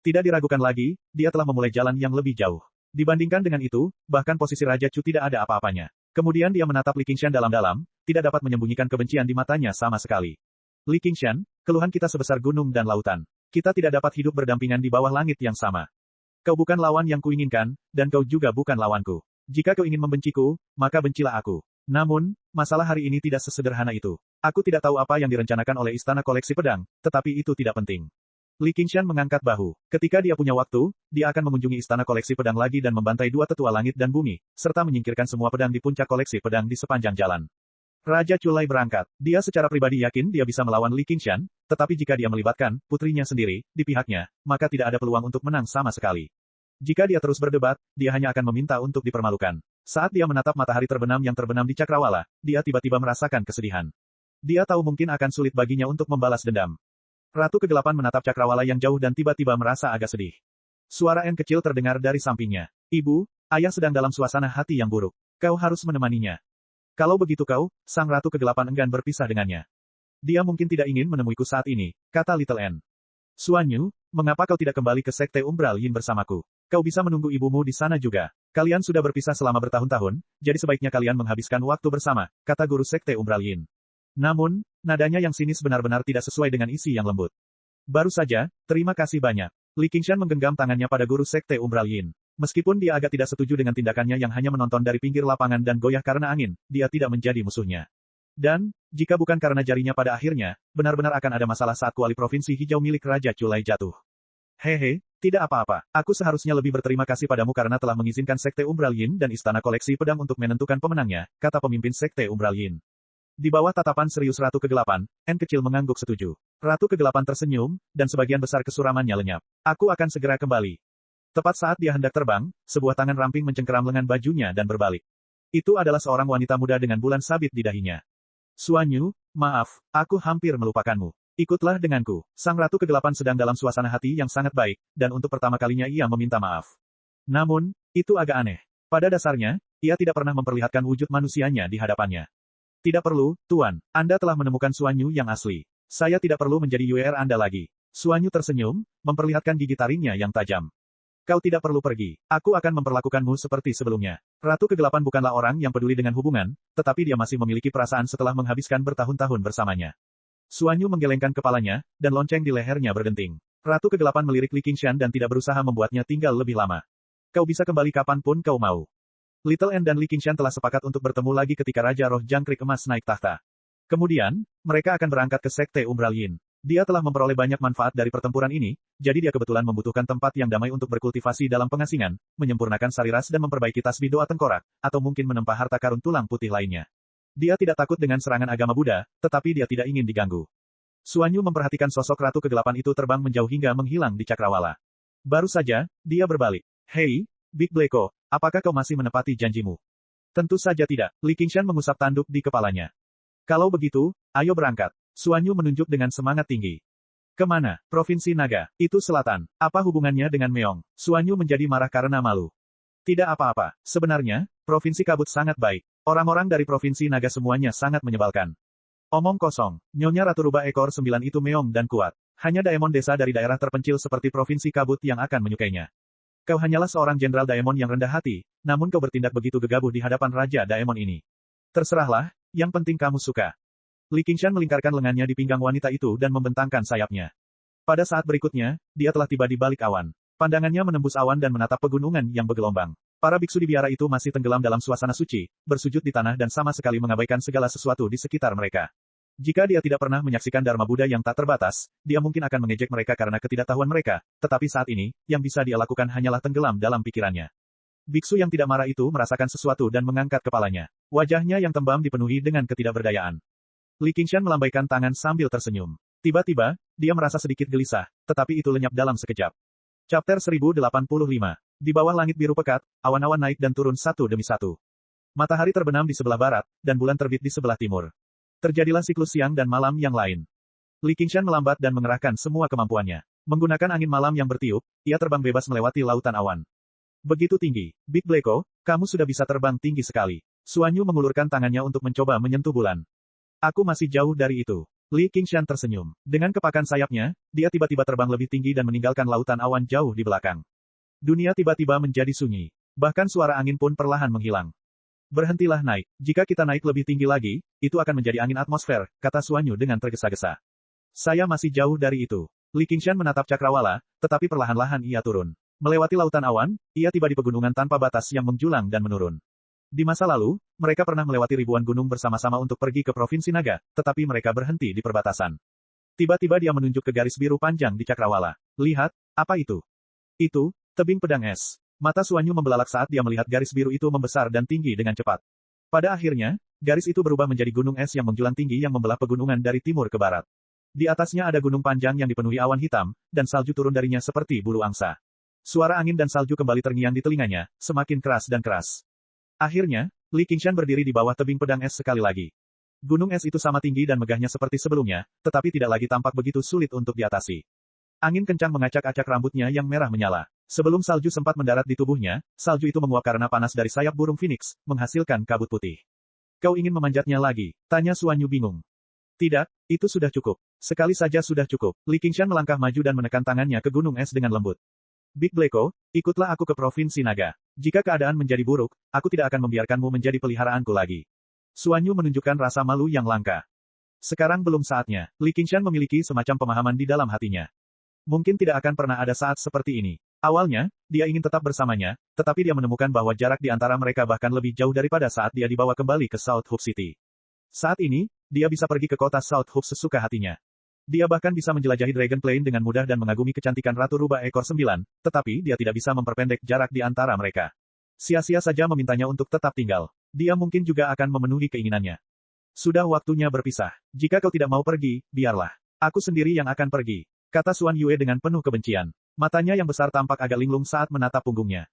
Tidak diragukan lagi, dia telah memulai jalan yang lebih jauh. Dibandingkan dengan itu, bahkan posisi Raja Chu tidak ada apa-apanya. Kemudian dia menatap Li Qingshan dalam-dalam, tidak dapat menyembunyikan kebencian di matanya sama sekali. Li Qingshan, keluhan kita sebesar gunung dan lautan. Kita tidak dapat hidup berdampingan di bawah langit yang sama. Kau bukan lawan yang kuinginkan, dan kau juga bukan lawanku. Jika kau ingin membenciku, maka bencilah aku. Namun, masalah hari ini tidak sesederhana itu. Aku tidak tahu apa yang direncanakan oleh Istana Koleksi Pedang, tetapi itu tidak penting. Li Qingshan mengangkat bahu. Ketika dia punya waktu, dia akan mengunjungi Istana Koleksi Pedang lagi dan membantai dua tetua langit dan bumi, serta menyingkirkan semua pedang di puncak koleksi pedang di sepanjang jalan. Raja Culai berangkat. Dia secara pribadi yakin dia bisa melawan Li Qingshan, tetapi jika dia melibatkan putrinya sendiri di pihaknya, maka tidak ada peluang untuk menang sama sekali. Jika dia terus berdebat, dia hanya akan meminta untuk dipermalukan. Saat dia menatap matahari terbenam yang terbenam di Cakrawala, dia tiba-tiba merasakan kesedihan. Dia tahu mungkin akan sulit baginya untuk membalas dendam. Ratu Kegelapan menatap Cakrawala yang jauh dan tiba-tiba merasa agak sedih. Suara N kecil terdengar dari sampingnya. Ibu, ayah sedang dalam suasana hati yang buruk. Kau harus menemaninya. Kalau begitu kau, Sang Ratu Kegelapan enggan berpisah dengannya. Dia mungkin tidak ingin menemuiku saat ini, kata Little N. Suanyu, mengapa kau tidak kembali ke Sekte Umbral Yin bersamaku? Kau bisa menunggu ibumu di sana juga. Kalian sudah berpisah selama bertahun-tahun, jadi sebaiknya kalian menghabiskan waktu bersama, kata guru Sekte Umbral Yin. Namun, nadanya yang sinis benar-benar tidak sesuai dengan isi yang lembut. Baru saja, terima kasih banyak. Li Qingshan menggenggam tangannya pada guru Sekte Umbral Yin. Meskipun dia agak tidak setuju dengan tindakannya yang hanya menonton dari pinggir lapangan dan goyah karena angin, dia tidak menjadi musuhnya. Dan, jika bukan karena jarinya pada akhirnya, benar-benar akan ada masalah saat kuali provinsi hijau milik Raja Culai jatuh. Hehe, tidak apa-apa. Aku seharusnya lebih berterima kasih padamu karena telah mengizinkan Sekte Umbral Yin dan Istana Koleksi Pedang untuk menentukan pemenangnya, kata pemimpin Sekte Umbral Yin. Di bawah tatapan serius Ratu Kegelapan, N kecil mengangguk setuju. Ratu Kegelapan tersenyum, dan sebagian besar kesuramannya lenyap. Aku akan segera kembali. Tepat saat dia hendak terbang, sebuah tangan ramping mencengkeram lengan bajunya dan berbalik. Itu adalah seorang wanita muda dengan bulan sabit di dahinya. Suanyu, maaf, aku hampir melupakanmu. Ikutlah denganku. Sang Ratu Kegelapan sedang dalam suasana hati yang sangat baik, dan untuk pertama kalinya ia meminta maaf. Namun, itu agak aneh. Pada dasarnya, ia tidak pernah memperlihatkan wujud manusianya di hadapannya. Tidak perlu, Tuan. Anda telah menemukan Suanyu yang asli. Saya tidak perlu menjadi UR Anda lagi. Suanyu tersenyum, memperlihatkan gigi taringnya yang tajam. Kau tidak perlu pergi. Aku akan memperlakukanmu seperti sebelumnya. Ratu Kegelapan bukanlah orang yang peduli dengan hubungan, tetapi dia masih memiliki perasaan setelah menghabiskan bertahun-tahun bersamanya. Suanyu menggelengkan kepalanya, dan lonceng di lehernya berdenting. Ratu Kegelapan melirik Li Qingshan dan tidak berusaha membuatnya tinggal lebih lama. Kau bisa kembali kapanpun kau mau. Little N dan Li Qingshan telah sepakat untuk bertemu lagi ketika Raja Roh Jangkrik Emas naik tahta. Kemudian, mereka akan berangkat ke Sekte Umbral Yin. Dia telah memperoleh banyak manfaat dari pertempuran ini, jadi dia kebetulan membutuhkan tempat yang damai untuk berkultivasi dalam pengasingan, menyempurnakan sariras dan memperbaiki tasbih doa tengkorak, atau mungkin menempah harta karun tulang putih lainnya. Dia tidak takut dengan serangan agama Buddha, tetapi dia tidak ingin diganggu. Suanyu memperhatikan sosok Ratu Kegelapan itu terbang menjauh hingga menghilang di cakrawala. Baru saja, dia berbalik. Hei, Big Blacko, apakah kau masih menepati janjimu? Tentu saja tidak. Li Qingshan mengusap tanduk di kepalanya. Kalau begitu, ayo berangkat. Suanyu menunjuk dengan semangat tinggi. Kemana? Provinsi Naga. Itu selatan. Apa hubungannya dengan Meong? Suanyu menjadi marah karena malu. Tidak apa-apa. Sebenarnya, Provinsi Kabut sangat baik. Orang-orang dari Provinsi Naga semuanya sangat menyebalkan. Omong kosong. Nyonya Ratu Rubah Ekor 9 itu meong dan kuat. Hanya Daemon desa dari daerah terpencil seperti Provinsi Kabut yang akan menyukainya. Kau hanyalah seorang jenderal Daemon yang rendah hati, namun kau bertindak begitu gegabah di hadapan Raja Daemon ini. Terserahlah, yang penting kamu suka. Li Qingshan melingkarkan lengannya di pinggang wanita itu dan membentangkan sayapnya. Pada saat berikutnya, dia telah tiba di balik awan. Pandangannya menembus awan dan menatap pegunungan yang bergelombang. Para biksu di biara itu masih tenggelam dalam suasana suci, bersujud di tanah dan sama sekali mengabaikan segala sesuatu di sekitar mereka. Jika dia tidak pernah menyaksikan Dharma Buddha yang tak terbatas, dia mungkin akan mengejek mereka karena ketidaktahuan mereka, tetapi saat ini, yang bisa dia lakukan hanyalah tenggelam dalam pikirannya. Biksu yang tidak marah itu merasakan sesuatu dan mengangkat kepalanya. Wajahnya yang tembam dipenuhi dengan ketidakberdayaan. Li Qingshan melambaikan tangan sambil tersenyum. Tiba-tiba, dia merasa sedikit gelisah, tetapi itu lenyap dalam sekejap. Chapter 1085. Di bawah langit biru pekat, awan-awan naik dan turun satu demi satu. Matahari terbenam di sebelah barat, dan bulan terbit di sebelah timur. Terjadilah siklus siang dan malam yang lain. Li Qingshan melambat dan mengerahkan semua kemampuannya. Menggunakan angin malam yang bertiup, ia terbang bebas melewati lautan awan. Begitu tinggi. Big Blacko, kamu sudah bisa terbang tinggi sekali. Suanyu mengulurkan tangannya untuk mencoba menyentuh bulan. Aku masih jauh dari itu. Li Qingshan tersenyum. Dengan kepakan sayapnya, dia tiba-tiba terbang lebih tinggi dan meninggalkan lautan awan jauh di belakang. Dunia tiba-tiba menjadi sunyi. Bahkan suara angin pun perlahan menghilang. Berhentilah naik. Jika kita naik lebih tinggi lagi, itu akan menjadi angin atmosfer, kata Suanyu dengan tergesa-gesa. Saya masih jauh dari itu. Li Qingshan menatap cakrawala, tetapi perlahan-lahan ia turun. Melewati lautan awan, ia tiba di pegunungan tanpa batas yang menjulang dan menurun. Di masa lalu, mereka pernah melewati ribuan gunung bersama-sama untuk pergi ke Provinsi Naga, tetapi mereka berhenti di perbatasan. Tiba-tiba dia menunjuk ke garis biru panjang di cakrawala. Lihat, apa itu? Itu, tebing pedang es. Mata Suanyu membelalak saat dia melihat garis biru itu membesar dan tinggi dengan cepat. Pada akhirnya, garis itu berubah menjadi gunung es yang menjulang tinggi yang membelah pegunungan dari timur ke barat. Di atasnya ada gunung panjang yang dipenuhi awan hitam, dan salju turun darinya seperti bulu angsa. Suara angin dan salju kembali terngiang di telinganya, semakin keras dan keras. Akhirnya, Li Qingshan berdiri di bawah tebing pedang es sekali lagi. Gunung es itu sama tinggi dan megahnya seperti sebelumnya, tetapi tidak lagi tampak begitu sulit untuk diatasi. Angin kencang mengacak-acak rambutnya yang merah menyala. Sebelum salju sempat mendarat di tubuhnya, salju itu menguap karena panas dari sayap burung phoenix, menghasilkan kabut putih. Kau ingin memanjatnya lagi? Tanya Suanyu bingung. Tidak, itu sudah cukup. Sekali saja sudah cukup. Li Qingshan melangkah maju dan menekan tangannya ke gunung es dengan lembut. Big Blacko, ikutlah aku ke Provinsi Naga. Jika keadaan menjadi buruk, aku tidak akan membiarkanmu menjadi peliharaanku lagi. Suanyu menunjukkan rasa malu yang langka. Sekarang belum saatnya. Li Qingshan memiliki semacam pemahaman di dalam hatinya. Mungkin tidak akan pernah ada saat seperti ini. Awalnya, dia ingin tetap bersamanya, tetapi dia menemukan bahwa jarak di antara mereka bahkan lebih jauh daripada saat dia dibawa kembali ke South Hope City. Saat ini, dia bisa pergi ke kota South Hope sesuka hatinya. Dia bahkan bisa menjelajahi Dragon Plain dengan mudah dan mengagumi kecantikan Ratu Rubah Ekor 9, tetapi dia tidak bisa memperpendek jarak di antara mereka. Sia-sia saja memintanya untuk tetap tinggal. Dia mungkin juga akan memenuhi keinginannya. Sudah waktunya berpisah. Jika kau tidak mau pergi, biarlah. Aku sendiri yang akan pergi, kata Suan Yue dengan penuh kebencian. Matanya yang besar tampak agak linglung saat menatap punggungnya.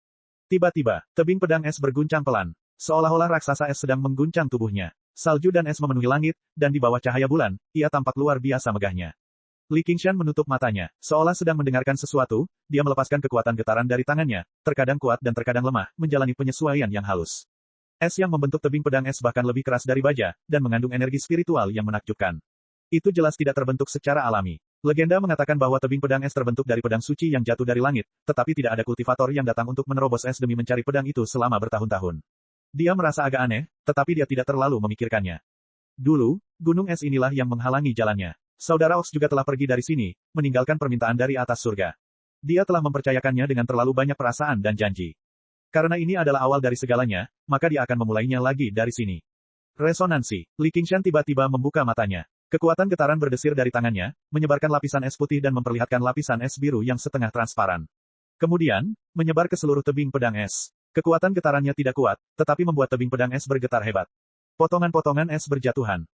Tiba-tiba, tebing pedang es berguncang pelan. Seolah-olah raksasa es sedang mengguncang tubuhnya. Salju dan es memenuhi langit, dan di bawah cahaya bulan, ia tampak luar biasa megahnya. Li Qingshan menutup matanya, seolah sedang mendengarkan sesuatu, dia melepaskan kekuatan getaran dari tangannya, terkadang kuat dan terkadang lemah, menjalani penyesuaian yang halus. Es yang membentuk tebing pedang es bahkan lebih keras dari baja, dan mengandung energi spiritual yang menakjubkan. Itu jelas tidak terbentuk secara alami. Legenda mengatakan bahwa tebing pedang es terbentuk dari pedang suci yang jatuh dari langit, tetapi tidak ada kultivator yang datang untuk menerobos es demi mencari pedang itu selama bertahun-tahun. Dia merasa agak aneh, tetapi dia tidak terlalu memikirkannya. Dulu, gunung es inilah yang menghalangi jalannya. Saudara Ox juga telah pergi dari sini, meninggalkan permintaan dari atas surga. Dia telah mempercayakannya dengan terlalu banyak perasaan dan janji. Karena ini adalah awal dari segalanya, maka dia akan memulainya lagi dari sini. Resonansi. Li Qingshan tiba-tiba membuka matanya. Kekuatan getaran berdesir dari tangannya, menyebarkan lapisan es putih dan memperlihatkan lapisan es biru yang setengah transparan. Kemudian, menyebar ke seluruh tebing pedang es. Kekuatan getarannya tidak kuat, tetapi membuat tebing pedang es bergetar hebat. Potongan-potongan es berjatuhan.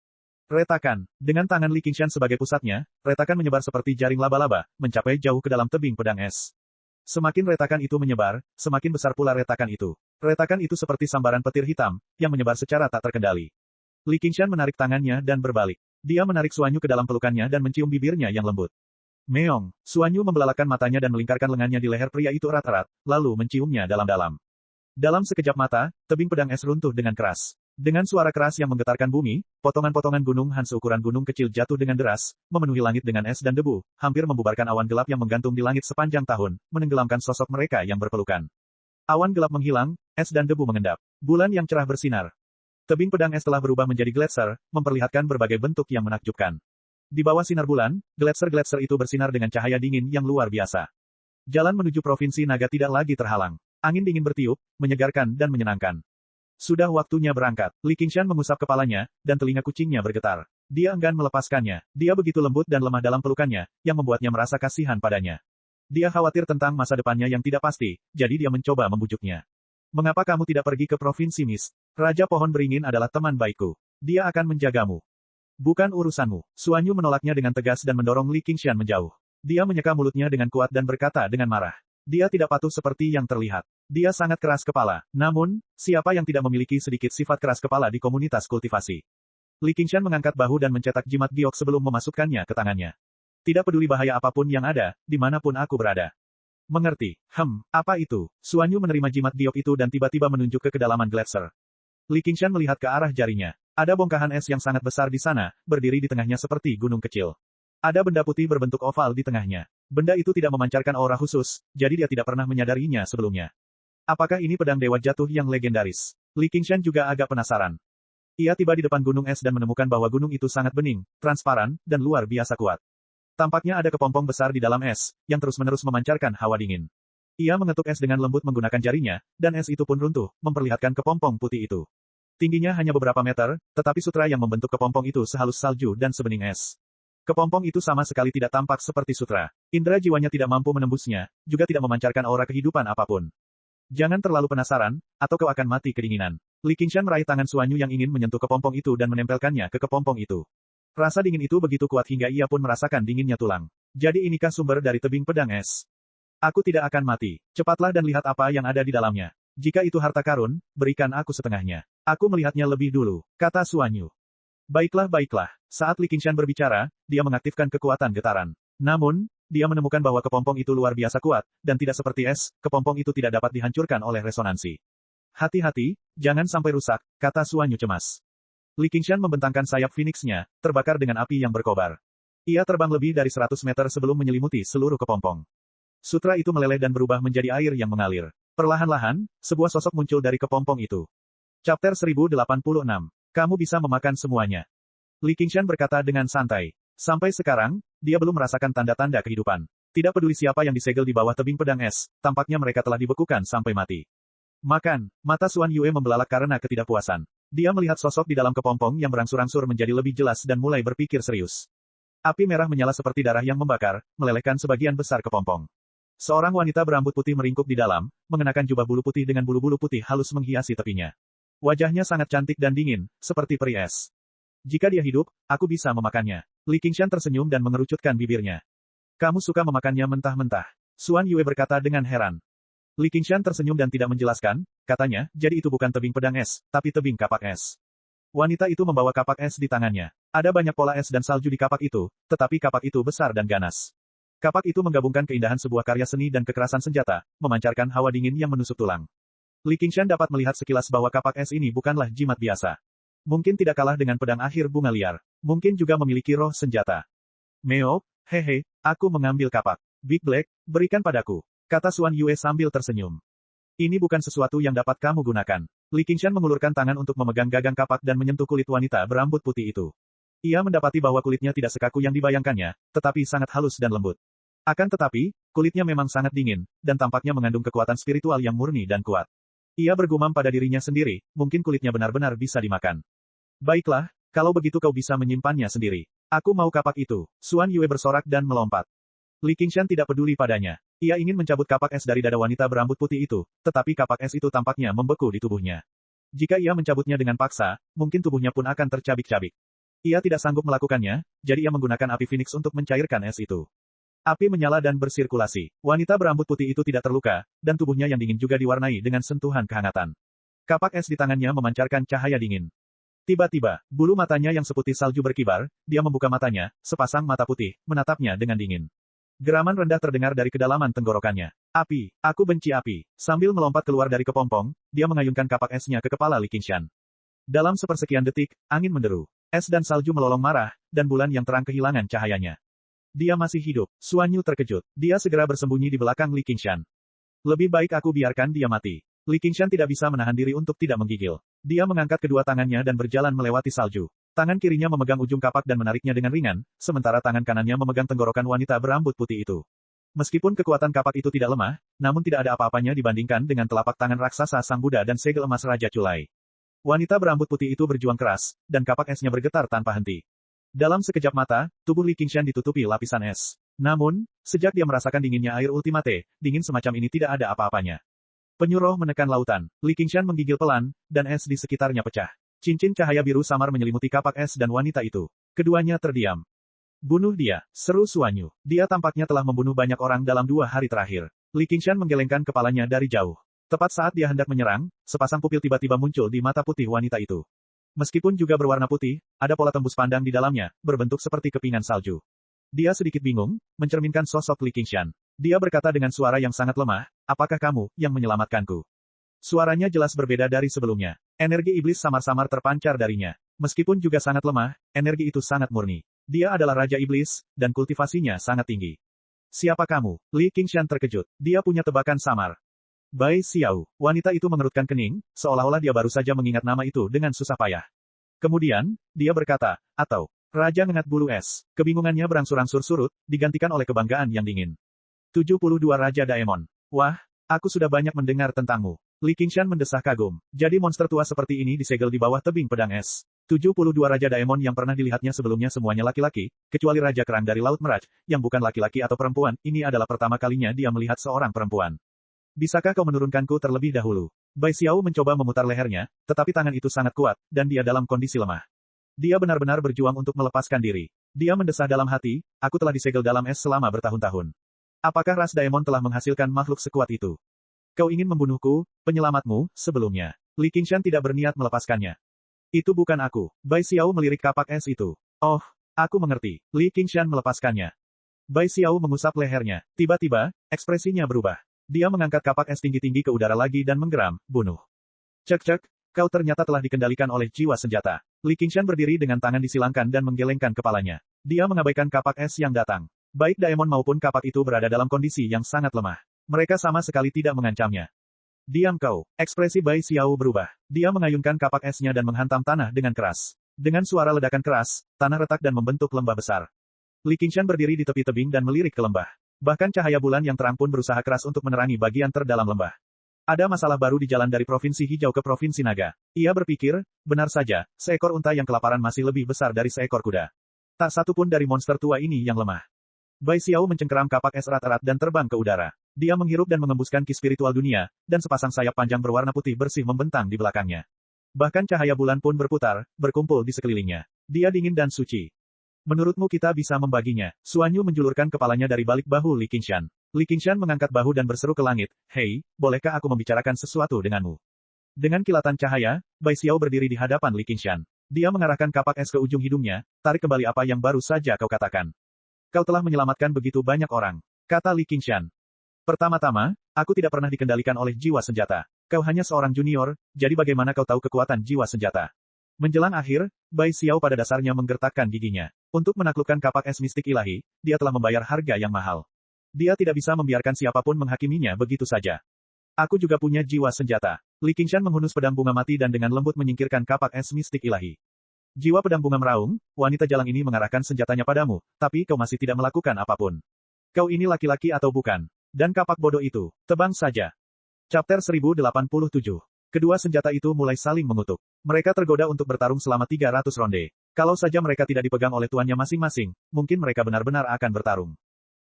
Retakan. Dengan tangan Li Qingshan sebagai pusatnya, retakan menyebar seperti jaring laba-laba, mencapai jauh ke dalam tebing pedang es. Semakin retakan itu menyebar, semakin besar pula retakan itu. Retakan itu seperti sambaran petir hitam, yang menyebar secara tak terkendali. Li Qingshan menarik tangannya dan berbalik. Dia menarik Suanyu ke dalam pelukannya dan mencium bibirnya yang lembut. Meong, Suanyu membelalakan matanya dan melingkarkan lengannya di leher pria itu erat-erat, lalu menciumnya dalam-dalam. Dalam sekejap mata, tebing pedang es runtuh dengan keras. Dengan suara keras yang menggetarkan bumi, potongan-potongan gunung Han seukuran gunung kecil jatuh dengan deras, memenuhi langit dengan es dan debu, hampir membubarkan awan gelap yang menggantung di langit sepanjang tahun, menenggelamkan sosok mereka yang berpelukan. Awan gelap menghilang, es dan debu mengendap. Bulan yang cerah bersinar. Tebing pedang es telah berubah menjadi gletser, memperlihatkan berbagai bentuk yang menakjubkan. Di bawah sinar bulan, gletser-gletser itu bersinar dengan cahaya dingin yang luar biasa. Jalan menuju Provinsi Naga tidak lagi terhalang. Angin dingin bertiup, menyegarkan dan menyenangkan. Sudah waktunya berangkat. Li Qingshan mengusap kepalanya, dan telinga kucingnya bergetar. Dia enggan melepaskannya. Dia begitu lembut dan lemah dalam pelukannya, yang membuatnya merasa kasihan padanya. Dia khawatir tentang masa depannya yang tidak pasti, jadi dia mencoba membujuknya. Mengapa kamu tidak pergi ke Provinsi Mist? Raja Pohon Beringin adalah teman baikku. Dia akan menjagamu. Bukan urusanmu. Suanyu menolaknya dengan tegas dan mendorong Li Qingshan menjauh. Dia menyeka mulutnya dengan kuat dan berkata dengan marah. Dia tidak patuh seperti yang terlihat. Dia sangat keras kepala. Namun, siapa yang tidak memiliki sedikit sifat keras kepala di komunitas kultivasi? Li Qingshan mengangkat bahu dan mencetak jimat giok sebelum memasukkannya ke tangannya. Tidak peduli bahaya apapun yang ada, dimanapun aku berada. Mengerti. Apa itu? Suanyu menerima jimat giok itu dan tiba-tiba menunjuk ke kedalaman gletser. Li Qingshan melihat ke arah jarinya. Ada bongkahan es yang sangat besar di sana, berdiri di tengahnya seperti gunung kecil. Ada benda putih berbentuk oval di tengahnya. Benda itu tidak memancarkan aura khusus, jadi dia tidak pernah menyadarinya sebelumnya. Apakah ini pedang dewa jatuh yang legendaris? Li Qingshan juga agak penasaran. Ia tiba di depan gunung es dan menemukan bahwa gunung itu sangat bening, transparan, dan luar biasa kuat. Tampaknya ada kepompong besar di dalam es, yang terus-menerus memancarkan hawa dingin. Ia mengetuk es dengan lembut menggunakan jarinya, dan es itu pun runtuh, memperlihatkan kepompong putih itu. Tingginya hanya beberapa meter, tetapi sutra yang membentuk kepompong itu sehalus salju dan sebening es. Kepompong itu sama sekali tidak tampak seperti sutra. Indra jiwanya tidak mampu menembusnya, juga tidak memancarkan aura kehidupan apapun. Jangan terlalu penasaran, atau kau akan mati kedinginan. Li Qingshan meraih tangan Suanyu yang ingin menyentuh kepompong itu dan menempelkannya ke kepompong itu. Rasa dingin itu begitu kuat hingga ia pun merasakan dinginnya tulang. Jadi inikah sumber dari tebing pedang es? Aku tidak akan mati. Cepatlah dan lihat apa yang ada di dalamnya. Jika itu harta karun, berikan aku setengahnya. Aku melihatnya lebih dulu, kata Suanyu. Baiklah. Saat Li Qingshan berbicara, dia mengaktifkan kekuatan getaran. Namun, dia menemukan bahwa kepompong itu luar biasa kuat, dan tidak seperti es, kepompong itu tidak dapat dihancurkan oleh resonansi. Hati-hati, jangan sampai rusak, kata Suanyu cemas. Li Qingshan membentangkan sayap Phoenix-nya, terbakar dengan api yang berkobar. Ia terbang lebih dari 100 meter sebelum menyelimuti seluruh kepompong. Sutra itu meleleh dan berubah menjadi air yang mengalir. Perlahan-lahan, sebuah sosok muncul dari kepompong itu. Chapter 1086. Kamu bisa memakan semuanya. Li Qingshan berkata dengan santai. Sampai sekarang, dia belum merasakan tanda-tanda kehidupan. Tidak peduli siapa yang disegel di bawah tebing pedang es, tampaknya mereka telah dibekukan sampai mati. Makan. Mata Suan Yue membelalak karena ketidakpuasan. Dia melihat sosok di dalam kepompong yang berangsur-angsur menjadi lebih jelas dan mulai berpikir serius. Api merah menyala seperti darah yang membakar, melelehkan sebagian besar kepompong. Seorang wanita berambut putih meringkuk di dalam, mengenakan jubah bulu putih dengan bulu-bulu putih halus menghiasi tepinya. Wajahnya sangat cantik dan dingin, seperti peri es. Jika dia hidup, aku bisa memakannya. Li Qingshan tersenyum dan mengerucutkan bibirnya. Kamu suka memakannya mentah-mentah. Suan Yue berkata dengan heran. Li Qingshan tersenyum dan tidak menjelaskan, katanya, jadi itu bukan tebing pedang es, tapi tebing kapak es. Wanita itu membawa kapak es di tangannya. Ada banyak pola es dan salju di kapak itu, tetapi kapak itu besar dan ganas. Kapak itu menggabungkan keindahan sebuah karya seni dan kekerasan senjata, memancarkan hawa dingin yang menusuk tulang. Li Qingshan dapat melihat sekilas bahwa kapak es ini bukanlah jimat biasa. Mungkin tidak kalah dengan pedang akhir bunga liar. Mungkin juga memiliki roh senjata. Meo, hehe, aku mengambil kapak. Big Black, berikan padaku, kata Xuan Yue sambil tersenyum. Ini bukan sesuatu yang dapat kamu gunakan. Li Qingshan mengulurkan tangan untuk memegang gagang kapak dan menyentuh kulit wanita berambut putih itu. Ia mendapati bahwa kulitnya tidak sekaku yang dibayangkannya, tetapi sangat halus dan lembut. Akan tetapi, kulitnya memang sangat dingin, dan tampaknya mengandung kekuatan spiritual yang murni dan kuat. Ia bergumam pada dirinya sendiri, mungkin kulitnya benar-benar bisa dimakan. Baiklah, kalau begitu kau bisa menyimpannya sendiri. Aku mau kapak itu. Xuan Yue bersorak dan melompat. Li Qingshan tidak peduli padanya. Ia ingin mencabut kapak es dari dada wanita berambut putih itu, tetapi kapak es itu tampaknya membeku di tubuhnya. Jika ia mencabutnya dengan paksa, mungkin tubuhnya pun akan tercabik-cabik. Ia tidak sanggup melakukannya, jadi ia menggunakan api Phoenix untuk mencairkan es itu. Api menyala dan bersirkulasi. Wanita berambut putih itu tidak terluka, dan tubuhnya yang dingin juga diwarnai dengan sentuhan kehangatan. Kapak es di tangannya memancarkan cahaya dingin. Tiba-tiba, bulu matanya yang seputih salju berkibar, dia membuka matanya, sepasang mata putih, menatapnya dengan dingin. Geraman rendah terdengar dari kedalaman tenggorokannya. Api, aku benci api. Sambil melompat keluar dari kepompong, dia mengayunkan kapak esnya ke kepala Li Qingshan. Dalam sepersekian detik, angin menderu. Es dan salju melolong marah, dan bulan yang terang kehilangan cahayanya. Dia masih hidup. Xuan Yu terkejut. Dia segera bersembunyi di belakang Li Qingshan. Lebih baik aku biarkan dia mati. Li Qingshan tidak bisa menahan diri untuk tidak menggigil. Dia mengangkat kedua tangannya dan berjalan melewati salju. Tangan kirinya memegang ujung kapak dan menariknya dengan ringan, sementara tangan kanannya memegang tenggorokan wanita berambut putih itu. Meskipun kekuatan kapak itu tidak lemah, namun tidak ada apa-apanya dibandingkan dengan telapak tangan raksasa Sang Buddha dan segel emas Raja Culai. Wanita berambut putih itu berjuang keras, dan kapak esnya bergetar tanpa henti. Dalam sekejap mata, tubuh Li Qingshan ditutupi lapisan es. Namun, sejak dia merasakan dinginnya air ultimate, dingin semacam ini tidak ada apa-apanya. Penyuruh menekan lautan. Li Qingshan menggigil pelan, dan es di sekitarnya pecah. Cincin cahaya biru samar menyelimuti kapak es dan wanita itu. Keduanya terdiam. Bunuh dia, seru Xuan Yu. Dia tampaknya telah membunuh banyak orang dalam 2 hari terakhir. Li Qingshan menggelengkan kepalanya dari jauh. Tepat saat dia hendak menyerang, sepasang pupil tiba-tiba muncul di mata putih wanita itu. Meskipun juga berwarna putih, ada pola tembus pandang di dalamnya, berbentuk seperti kepingan salju. Dia sedikit bingung, mencerminkan sosok Li Qingshan. Dia berkata dengan suara yang sangat lemah, apakah kamu yang menyelamatkanku? Suaranya jelas berbeda dari sebelumnya. Energi iblis samar-samar terpancar darinya. Meskipun juga sangat lemah, energi itu sangat murni. Dia adalah Raja Iblis, dan kultivasinya sangat tinggi. Siapa kamu? Li Qingshan terkejut. Dia punya tebakan samar. Bai Xiao. Wanita itu mengerutkan kening, seolah-olah dia baru saja mengingat nama itu dengan susah payah. Kemudian, dia berkata, atau, Raja Ngengat Bulu Es. Kebingungannya berangsur-angsur surut, digantikan oleh kebanggaan yang dingin. 72 Raja Daemon. Wah, aku sudah banyak mendengar tentangmu. Li Qingshan mendesah kagum. Jadi monster tua seperti ini disegel di bawah tebing pedang es. 72 Raja Daemon yang pernah dilihatnya sebelumnya semuanya laki-laki, kecuali Raja Kerang dari Laut Meraj, yang bukan laki-laki atau perempuan, ini adalah pertama kalinya dia melihat seorang perempuan. Bisakah kau menurunkanku terlebih dahulu? Bai Xiao mencoba memutar lehernya, tetapi tangan itu sangat kuat, dan dia dalam kondisi lemah. Dia benar-benar berjuang untuk melepaskan diri. Dia mendesah dalam hati, aku telah disegel dalam es selama bertahun-tahun. Apakah ras Daemon telah menghasilkan makhluk sekuat itu? Kau ingin membunuhku, penyelamatmu, sebelumnya. Li Qingshan tidak berniat melepaskannya. Itu bukan aku. Bai Xiao melirik kapak es itu. Oh, aku mengerti. Li Qingshan melepaskannya. Bai Xiao mengusap lehernya. Tiba-tiba, ekspresinya berubah. Dia mengangkat kapak es tinggi-tinggi ke udara lagi dan menggeram, bunuh. Cek-cek, kau ternyata telah dikendalikan oleh jiwa senjata. Li Qingshan berdiri dengan tangan disilangkan dan menggelengkan kepalanya. Dia mengabaikan kapak es yang datang. Baik Daemon maupun kapak itu berada dalam kondisi yang sangat lemah. Mereka sama sekali tidak mengancamnya. Diam kau. Ekspresi Bai Xiao berubah. Dia mengayunkan kapak esnya dan menghantam tanah dengan keras. Dengan suara ledakan keras, tanah retak dan membentuk lembah besar. Li Qingshan berdiri di tepi tebing dan melirik ke lembah. Bahkan cahaya bulan yang terang pun berusaha keras untuk menerangi bagian terdalam lembah. Ada masalah baru di jalan dari Provinsi Hijau ke Provinsi Naga. Ia berpikir, benar saja, seekor unta yang kelaparan masih lebih besar dari seekor kuda. Tak satu pun dari monster tua ini yang lemah. Bai Xiao mencengkeram kapak es erat-erat dan terbang ke udara. Dia menghirup dan mengembuskan ki spiritual dunia, dan sepasang sayap panjang berwarna putih bersih membentang di belakangnya. Bahkan cahaya bulan pun berputar, berkumpul di sekelilingnya. Dia dingin dan suci. Menurutmu kita bisa membaginya? Xuan Yu menjulurkan kepalanya dari balik bahu Li Qingshan. Li Qingshan mengangkat bahu dan berseru ke langit, hei, bolehkah aku membicarakan sesuatu denganmu? Dengan kilatan cahaya, Bai Xiao berdiri di hadapan Li Qingshan. Dia mengarahkan kapak es ke ujung hidungnya, tarik kembali apa yang baru saja kau katakan. Kau telah menyelamatkan begitu banyak orang, kata Li Qingshan. Pertama-tama, aku tidak pernah dikendalikan oleh jiwa senjata. Kau hanya seorang junior, jadi bagaimana kau tahu kekuatan jiwa senjata? Menjelang akhir, Bai Xiao pada dasarnya menggertakkan giginya. Untuk menaklukkan kapak es mistik ilahi, dia telah membayar harga yang mahal. Dia tidak bisa membiarkan siapapun menghakiminya begitu saja. Aku juga punya jiwa senjata. Li Qingshan menghunus pedang bunga mati dan dengan lembut menyingkirkan kapak es mistik ilahi. Jiwa pedang bunga meraung, wanita jalang ini mengarahkan senjatanya padamu, tapi kau masih tidak melakukan apapun. Kau ini laki-laki atau bukan? Dan kapak bodoh itu, tebang saja. Chapter 1087. Kedua senjata itu mulai saling mengutuk. Mereka tergoda untuk bertarung selama 300 ronde. Kalau saja mereka tidak dipegang oleh tuannya masing-masing, mungkin mereka benar-benar akan bertarung.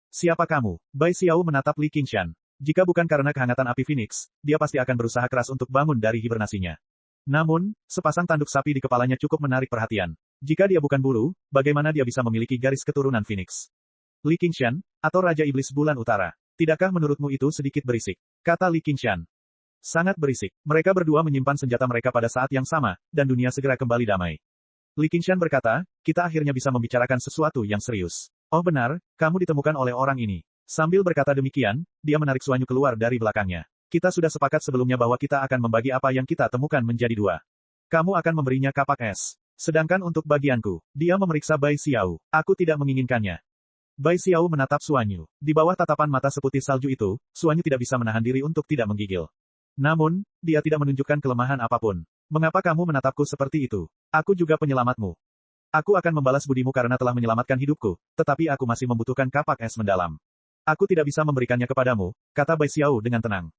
Siapa kamu? Bai Xiao menatap Li Qingshan. Jika bukan karena kehangatan api Phoenix, dia pasti akan berusaha keras untuk bangun dari hibernasinya. Namun, sepasang tanduk sapi di kepalanya cukup menarik perhatian. Jika dia bukan bulu, bagaimana dia bisa memiliki garis keturunan Phoenix? Li Qingshan, atau Raja Iblis Bulan Utara. Tidakkah menurutmu itu sedikit berisik? Kata Li Qingshan. Sangat berisik. Mereka berdua menyimpan senjata mereka pada saat yang sama, dan dunia segera kembali damai. Li Qingshan berkata, kita akhirnya bisa membicarakan sesuatu yang serius. Oh benar, kamu ditemukan oleh orang ini. Sambil berkata demikian, dia menarik Suanyu keluar dari belakangnya. Kita sudah sepakat sebelumnya bahwa kita akan membagi apa yang kita temukan menjadi dua. Kamu akan memberinya kapak es. Sedangkan untuk bagianku, dia memeriksa Bai Xiao. Aku tidak menginginkannya. Bai Xiao menatap Suanyu. Di bawah tatapan mata seputih salju itu, Suanyu tidak bisa menahan diri untuk tidak menggigil. Namun, dia tidak menunjukkan kelemahan apapun. Mengapa kamu menatapku seperti itu? Aku juga penyelamatmu. Aku akan membalas budimu karena telah menyelamatkan hidupku, tetapi aku masih membutuhkan kapak es mendalam. Aku tidak bisa memberikannya kepadamu, kata Bai Xiao dengan tenang.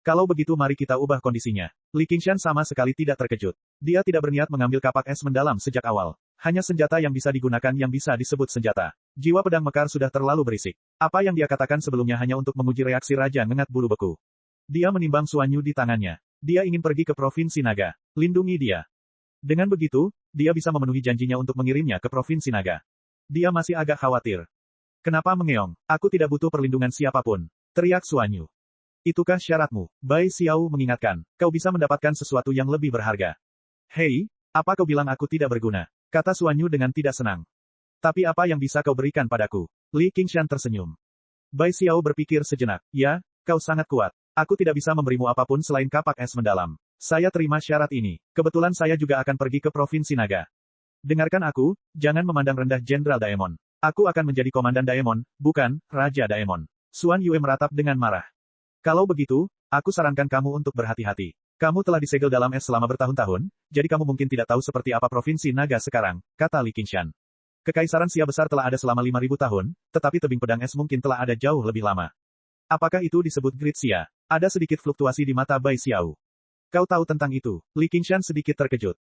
Kalau begitu mari kita ubah kondisinya. Li Qingshan sama sekali tidak terkejut. Dia tidak berniat mengambil kapak es mendalam sejak awal. Hanya senjata yang bisa digunakan yang bisa disebut senjata. Jiwa pedang mekar sudah terlalu berisik. Apa yang dia katakan sebelumnya hanya untuk menguji reaksi Raja Ngengat Bulu Beku. Dia menimbang Suanyu di tangannya. Dia ingin pergi ke Provinsi Naga. Lindungi dia. Dengan begitu, dia bisa memenuhi janjinya untuk mengirimnya ke Provinsi Naga. Dia masih agak khawatir. Kenapa mengeong? Aku tidak butuh perlindungan siapapun. Teriak Suanyu. Itukah syaratmu? Bai Xiao mengingatkan. Kau bisa mendapatkan sesuatu yang lebih berharga. Hei, apa kau bilang aku tidak berguna? Kata Suanyu dengan tidak senang. Tapi apa yang bisa kau berikan padaku? Li Qingshan tersenyum. Bai Xiao berpikir sejenak. Ya, kau sangat kuat. Aku tidak bisa memberimu apapun selain kapak es mendalam. Saya terima syarat ini. Kebetulan saya juga akan pergi ke Provinsi Naga. Dengarkan aku, jangan memandang rendah Jenderal Daemon. Aku akan menjadi Komandan Daemon, bukan Raja Daemon. Suan Yue meratap dengan marah. Kalau begitu, aku sarankan kamu untuk berhati-hati. Kamu telah disegel dalam es selama bertahun-tahun, jadi kamu mungkin tidak tahu seperti apa Provinsi Naga sekarang, kata Li Qingshan. Kekaisaran Xia besar telah ada selama 5.000 tahun, tetapi tebing pedang es mungkin telah ada jauh lebih lama. Apakah itu disebut Great Xia? Ada sedikit fluktuasi di mata Bai Xiao. Kau tahu tentang itu? Li Qingshan sedikit terkejut.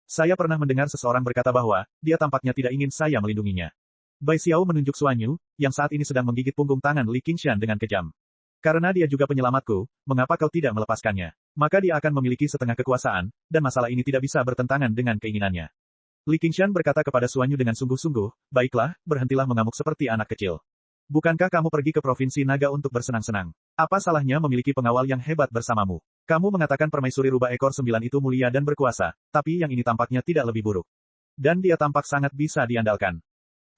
Saya pernah mendengar seseorang berkata bahwa, dia tampaknya tidak ingin saya melindunginya. Bai Xiao menunjuk Suanyu, yang saat ini sedang menggigit punggung tangan Li Qingshan dengan kejam. Karena dia juga penyelamatku, mengapa kau tidak melepaskannya? Maka dia akan memiliki setengah kekuasaan, dan masalah ini tidak bisa bertentangan dengan keinginannya. Li Qingshan berkata kepada Suanyu dengan sungguh-sungguh, baiklah, berhentilah mengamuk seperti anak kecil. Bukankah kamu pergi ke Provinsi Naga untuk bersenang-senang? Apa salahnya memiliki pengawal yang hebat bersamamu? Kamu mengatakan permaisuri rubah ekor 9 itu mulia dan berkuasa, tapi yang ini tampaknya tidak lebih buruk. Dan dia tampak sangat bisa diandalkan.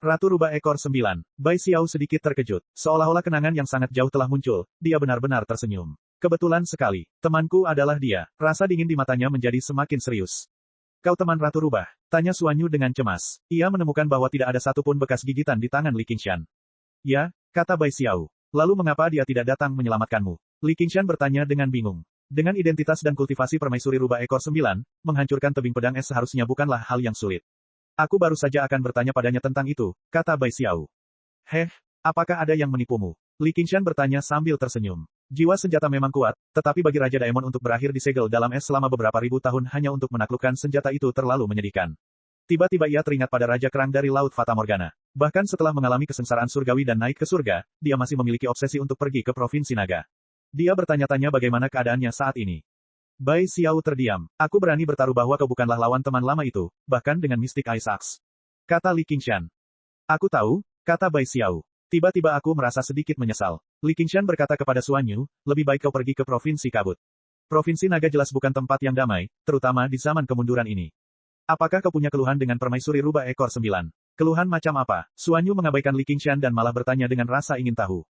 Ratu Rubah Ekor 9. Bai Xiao sedikit terkejut. Seolah-olah kenangan yang sangat jauh telah muncul, dia benar-benar tersenyum. Kebetulan sekali. Temanku adalah dia. Rasa dingin di matanya menjadi semakin serius. Kau teman Ratu Rubah? Tanya Suanyu dengan cemas. Ia menemukan bahwa tidak ada satupun bekas gigitan di tangan Li Qingshan. Ya, kata Bai Xiao. Lalu mengapa dia tidak datang menyelamatkanmu? Li Qingshan bertanya dengan bingung. Dengan identitas dan kultivasi permaisuri Rubah Ekor 9, menghancurkan tebing pedang es seharusnya bukanlah hal yang sulit. Aku baru saja akan bertanya padanya tentang itu, kata Bai Xiao. Heh, apakah ada yang menipumu? Li Qingshan bertanya sambil tersenyum. Jiwa senjata memang kuat, tetapi bagi Raja Daemon untuk berakhir disegel dalam es selama beberapa ribu tahun hanya untuk menaklukkan senjata itu terlalu menyedihkan. Tiba-tiba ia teringat pada Raja Kerang dari Laut Fata Morgana. Bahkan setelah mengalami kesengsaraan surgawi dan naik ke surga, dia masih memiliki obsesi untuk pergi ke Provinsi Naga. Dia bertanya-tanya bagaimana keadaannya saat ini. Bai Xiao terdiam. Aku berani bertaruh bahwa kau bukanlah lawan teman lama itu, bahkan dengan Mystic Ice Axe. Kata Li Qingshan. Aku tahu, kata Bai Xiao. Tiba-tiba aku merasa sedikit menyesal. Li Qingshan berkata kepada Suanyu, lebih baik kau pergi ke Provinsi Kabut. Provinsi Naga jelas bukan tempat yang damai, terutama di zaman kemunduran ini. Apakah kau punya keluhan dengan permaisuri rubah ekor 9? Keluhan macam apa? Suan Yu mengabaikan Li Qingshan dan malah bertanya dengan rasa ingin tahu.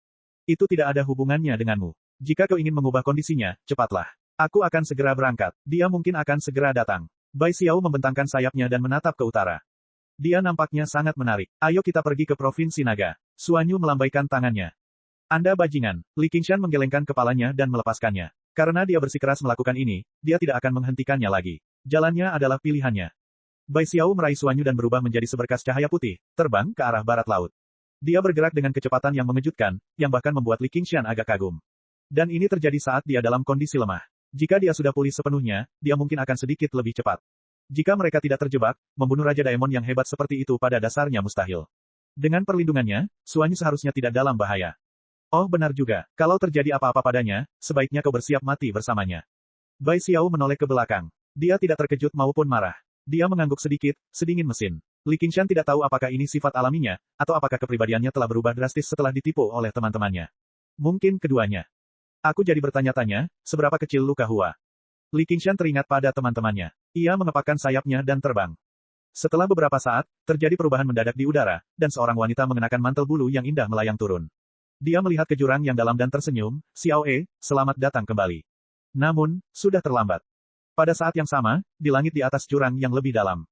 Itu tidak ada hubungannya denganmu. Jika kau ingin mengubah kondisinya, cepatlah. Aku akan segera berangkat. Dia mungkin akan segera datang. Bai Xiao membentangkan sayapnya dan menatap ke utara. Dia nampaknya sangat menarik. Ayo kita pergi ke Provinsi Naga. Suan Yu melambaikan tangannya. Anda bajingan. Li Qingshan menggelengkan kepalanya dan melepaskannya. Karena dia bersikeras melakukan ini, dia tidak akan menghentikannya lagi. Jalannya adalah pilihannya. Bai Xiao meraih Suan Yu dan berubah menjadi seberkas cahaya putih, terbang ke arah barat laut. Dia bergerak dengan kecepatan yang mengejutkan, yang bahkan membuat Li Qingshan agak kagum. Dan ini terjadi saat dia dalam kondisi lemah. Jika dia sudah pulih sepenuhnya, dia mungkin akan sedikit lebih cepat. Jika mereka tidak terjebak, membunuh Raja Daemon yang hebat seperti itu pada dasarnya mustahil. Dengan perlindungannya, Suan Yu seharusnya tidak dalam bahaya. Oh benar juga, kalau terjadi apa-apa padanya, sebaiknya kau bersiap mati bersamanya. Bai Xiao menoleh ke belakang. Dia tidak terkejut maupun marah. Dia mengangguk sedikit, sedingin mesin. Li Qingshan tidak tahu apakah ini sifat alaminya, atau apakah kepribadiannya telah berubah drastis setelah ditipu oleh teman-temannya. Mungkin keduanya. Aku jadi bertanya-tanya, seberapa kecil luka Hua? Li Qingshan teringat pada teman-temannya. Ia mengepakkan sayapnya dan terbang. Setelah beberapa saat, terjadi perubahan mendadak di udara, dan seorang wanita mengenakan mantel bulu yang indah melayang turun. Dia melihat ke jurang yang dalam dan tersenyum, Xiao E, selamat datang kembali. Namun, sudah terlambat. Pada saat yang sama, di langit di atas jurang yang lebih dalam.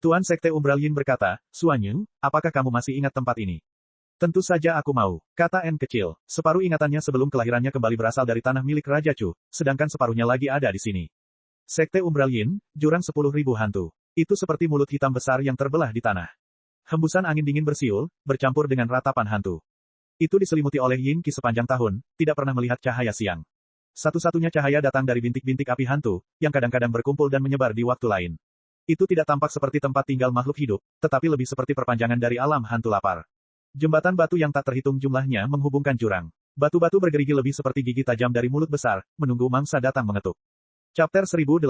Tuan Sekte Umbral Yin berkata, Suan Yu, apakah kamu masih ingat tempat ini? Tentu saja aku mau, kata N kecil. Separuh ingatannya sebelum kelahirannya kembali berasal dari tanah milik Raja Chu, sedangkan separuhnya lagi ada di sini. Sekte Umbral Yin, jurang 10.000 hantu. Itu seperti mulut hitam besar yang terbelah di tanah. Hembusan angin dingin bersiul, bercampur dengan ratapan hantu. Itu diselimuti oleh Yin Qi sepanjang tahun, tidak pernah melihat cahaya siang. Satu-satunya cahaya datang dari bintik-bintik api hantu, yang kadang-kadang berkumpul dan menyebar di waktu lain. Itu tidak tampak seperti tempat tinggal makhluk hidup, tetapi lebih seperti perpanjangan dari alam hantu lapar. Jembatan batu yang tak terhitung jumlahnya menghubungkan jurang. Batu-batu bergerigi lebih seperti gigi tajam dari mulut besar, menunggu mangsa datang mengetuk. Chapter 1088.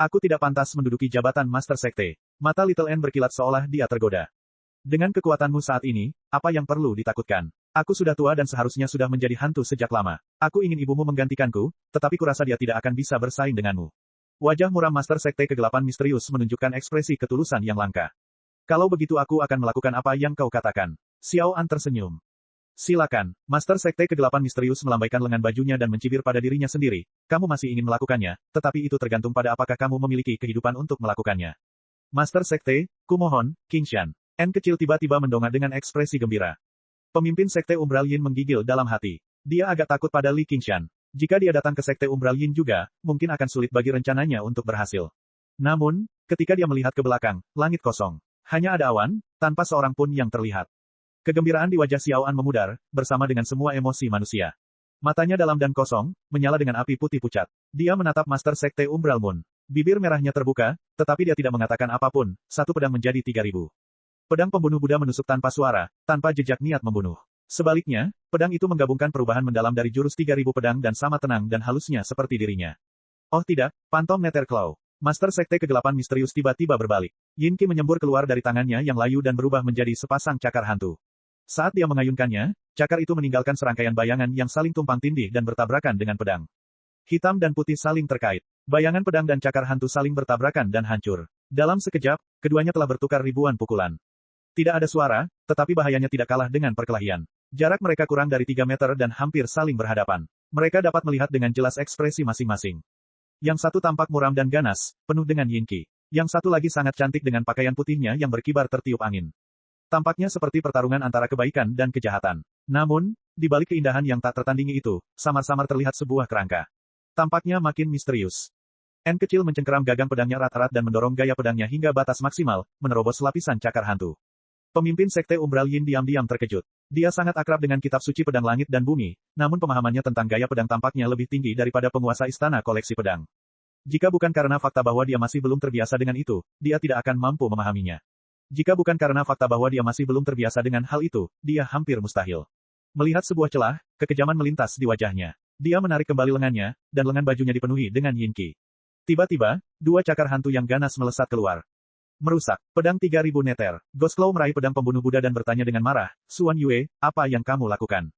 Aku tidak pantas menduduki jabatan Master Sekte. Mata Little N berkilat seolah dia tergoda. Dengan kekuatanmu saat ini, apa yang perlu ditakutkan? Aku sudah tua dan seharusnya sudah menjadi hantu sejak lama. Aku ingin ibumu menggantikanku, tetapi kurasa dia tidak akan bisa bersaing denganmu. Wajah muram Master Sekte Kegelapan misterius menunjukkan ekspresi ketulusan yang langka. Kalau begitu aku akan melakukan apa yang kau katakan. Xiao An tersenyum. Silakan. Master Sekte Kegelapan misterius melambaikan lengan bajunya dan mencibir pada dirinya sendiri. Kamu masih ingin melakukannya, tetapi itu tergantung pada apakah kamu memiliki kehidupan untuk melakukannya. Master Sekte, kumohon, Qingshan. N kecil tiba-tiba mendongak dengan ekspresi gembira. Pemimpin Sekte Umbral Yin menggigil dalam hati. Dia agak takut pada Li Qingshan. Jika dia datang ke Sekte Umbral Yin juga, mungkin akan sulit bagi rencananya untuk berhasil. Namun, ketika dia melihat ke belakang, langit kosong. Hanya ada awan, tanpa seorang pun yang terlihat. Kegembiraan di wajah Xiao An memudar, bersama dengan semua emosi manusia. Matanya dalam dan kosong, menyala dengan api putih pucat. Dia menatap Master Sekte Umbral Moon. Bibir merahnya terbuka, tetapi dia tidak mengatakan apapun, satu pedang menjadi 3.000. Pedang pembunuh Buddha menusuk tanpa suara, tanpa jejak niat membunuh. Sebaliknya, pedang itu menggabungkan perubahan mendalam dari jurus 3.000 pedang dan sama tenang dan halusnya seperti dirinya. Oh tidak, Phantom Nether Claw. Master Sekte Kegelapan misterius tiba-tiba berbalik. Yin Qi menyembur keluar dari tangannya yang layu dan berubah menjadi sepasang cakar hantu. Saat dia mengayunkannya, cakar itu meninggalkan serangkaian bayangan yang saling tumpang tindih dan bertabrakan dengan pedang. Hitam dan putih saling terkait. Bayangan pedang dan cakar hantu saling bertabrakan dan hancur. Dalam sekejap, keduanya telah bertukar ribuan pukulan. Tidak ada suara, tetapi bahayanya tidak kalah dengan perkelahian. Jarak mereka kurang dari 3 meter dan hampir saling berhadapan. Mereka dapat melihat dengan jelas ekspresi masing-masing. Yang satu tampak muram dan ganas, penuh dengan Yin Qi. Yang satu lagi sangat cantik dengan pakaian putihnya yang berkibar tertiup angin. Tampaknya seperti pertarungan antara kebaikan dan kejahatan. Namun, di balik keindahan yang tak tertandingi itu, samar-samar terlihat sebuah kerangka. Tampaknya makin misterius. N kecil mencengkeram gagang pedangnya erat-erat dan mendorong gaya pedangnya hingga batas maksimal, menerobos lapisan cakar hantu. Pemimpin Sekte Umbral Yin diam-diam terkejut. Dia sangat akrab dengan kitab suci pedang langit dan bumi, namun pemahamannya tentang gaya pedang tampaknya lebih tinggi daripada penguasa istana koleksi pedang. Jika bukan karena fakta bahwa dia masih belum terbiasa dengan itu, dia tidak akan mampu memahaminya. Jika bukan karena fakta bahwa dia masih belum terbiasa dengan hal itu, dia hampir mustahil. Melihat sebuah celah, kekejaman melintas di wajahnya. Dia menarik kembali lengannya, dan lengan bajunya dipenuhi dengan Yin Qi. Tiba-tiba, dua cakar hantu yang ganas melesat keluar. Merusak. Pedang 3.000 neter. Ghostclaw meraih pedang pembunuh Buddha dan bertanya dengan marah, Suan Yue, apa yang kamu lakukan?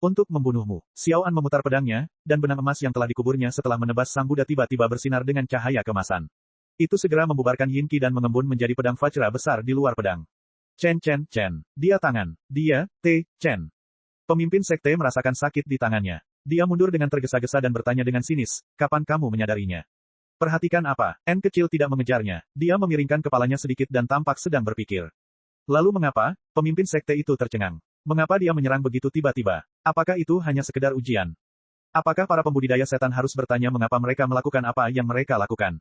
Untuk membunuhmu. Xiao An memutar pedangnya, dan benang emas yang telah dikuburnya setelah menebas sang Buddha tiba-tiba bersinar dengan cahaya kemasan. Itu segera membubarkan Yin Qi dan mengembun menjadi pedang Vajra besar di luar pedang. Chen. Dia tangan. Dia, Chen. Pemimpin sekte merasakan sakit di tangannya. Dia mundur dengan tergesa-gesa dan bertanya dengan sinis, kapan kamu menyadarinya? Perhatikan apa? N kecil tidak mengejarnya. Dia memiringkan kepalanya sedikit dan tampak sedang berpikir. Lalu mengapa? Pemimpin sekte itu tercengang. Mengapa dia menyerang begitu tiba-tiba? Apakah itu hanya sekedar ujian? Apakah para pembudidaya setan harus bertanya mengapa mereka melakukan apa yang mereka lakukan?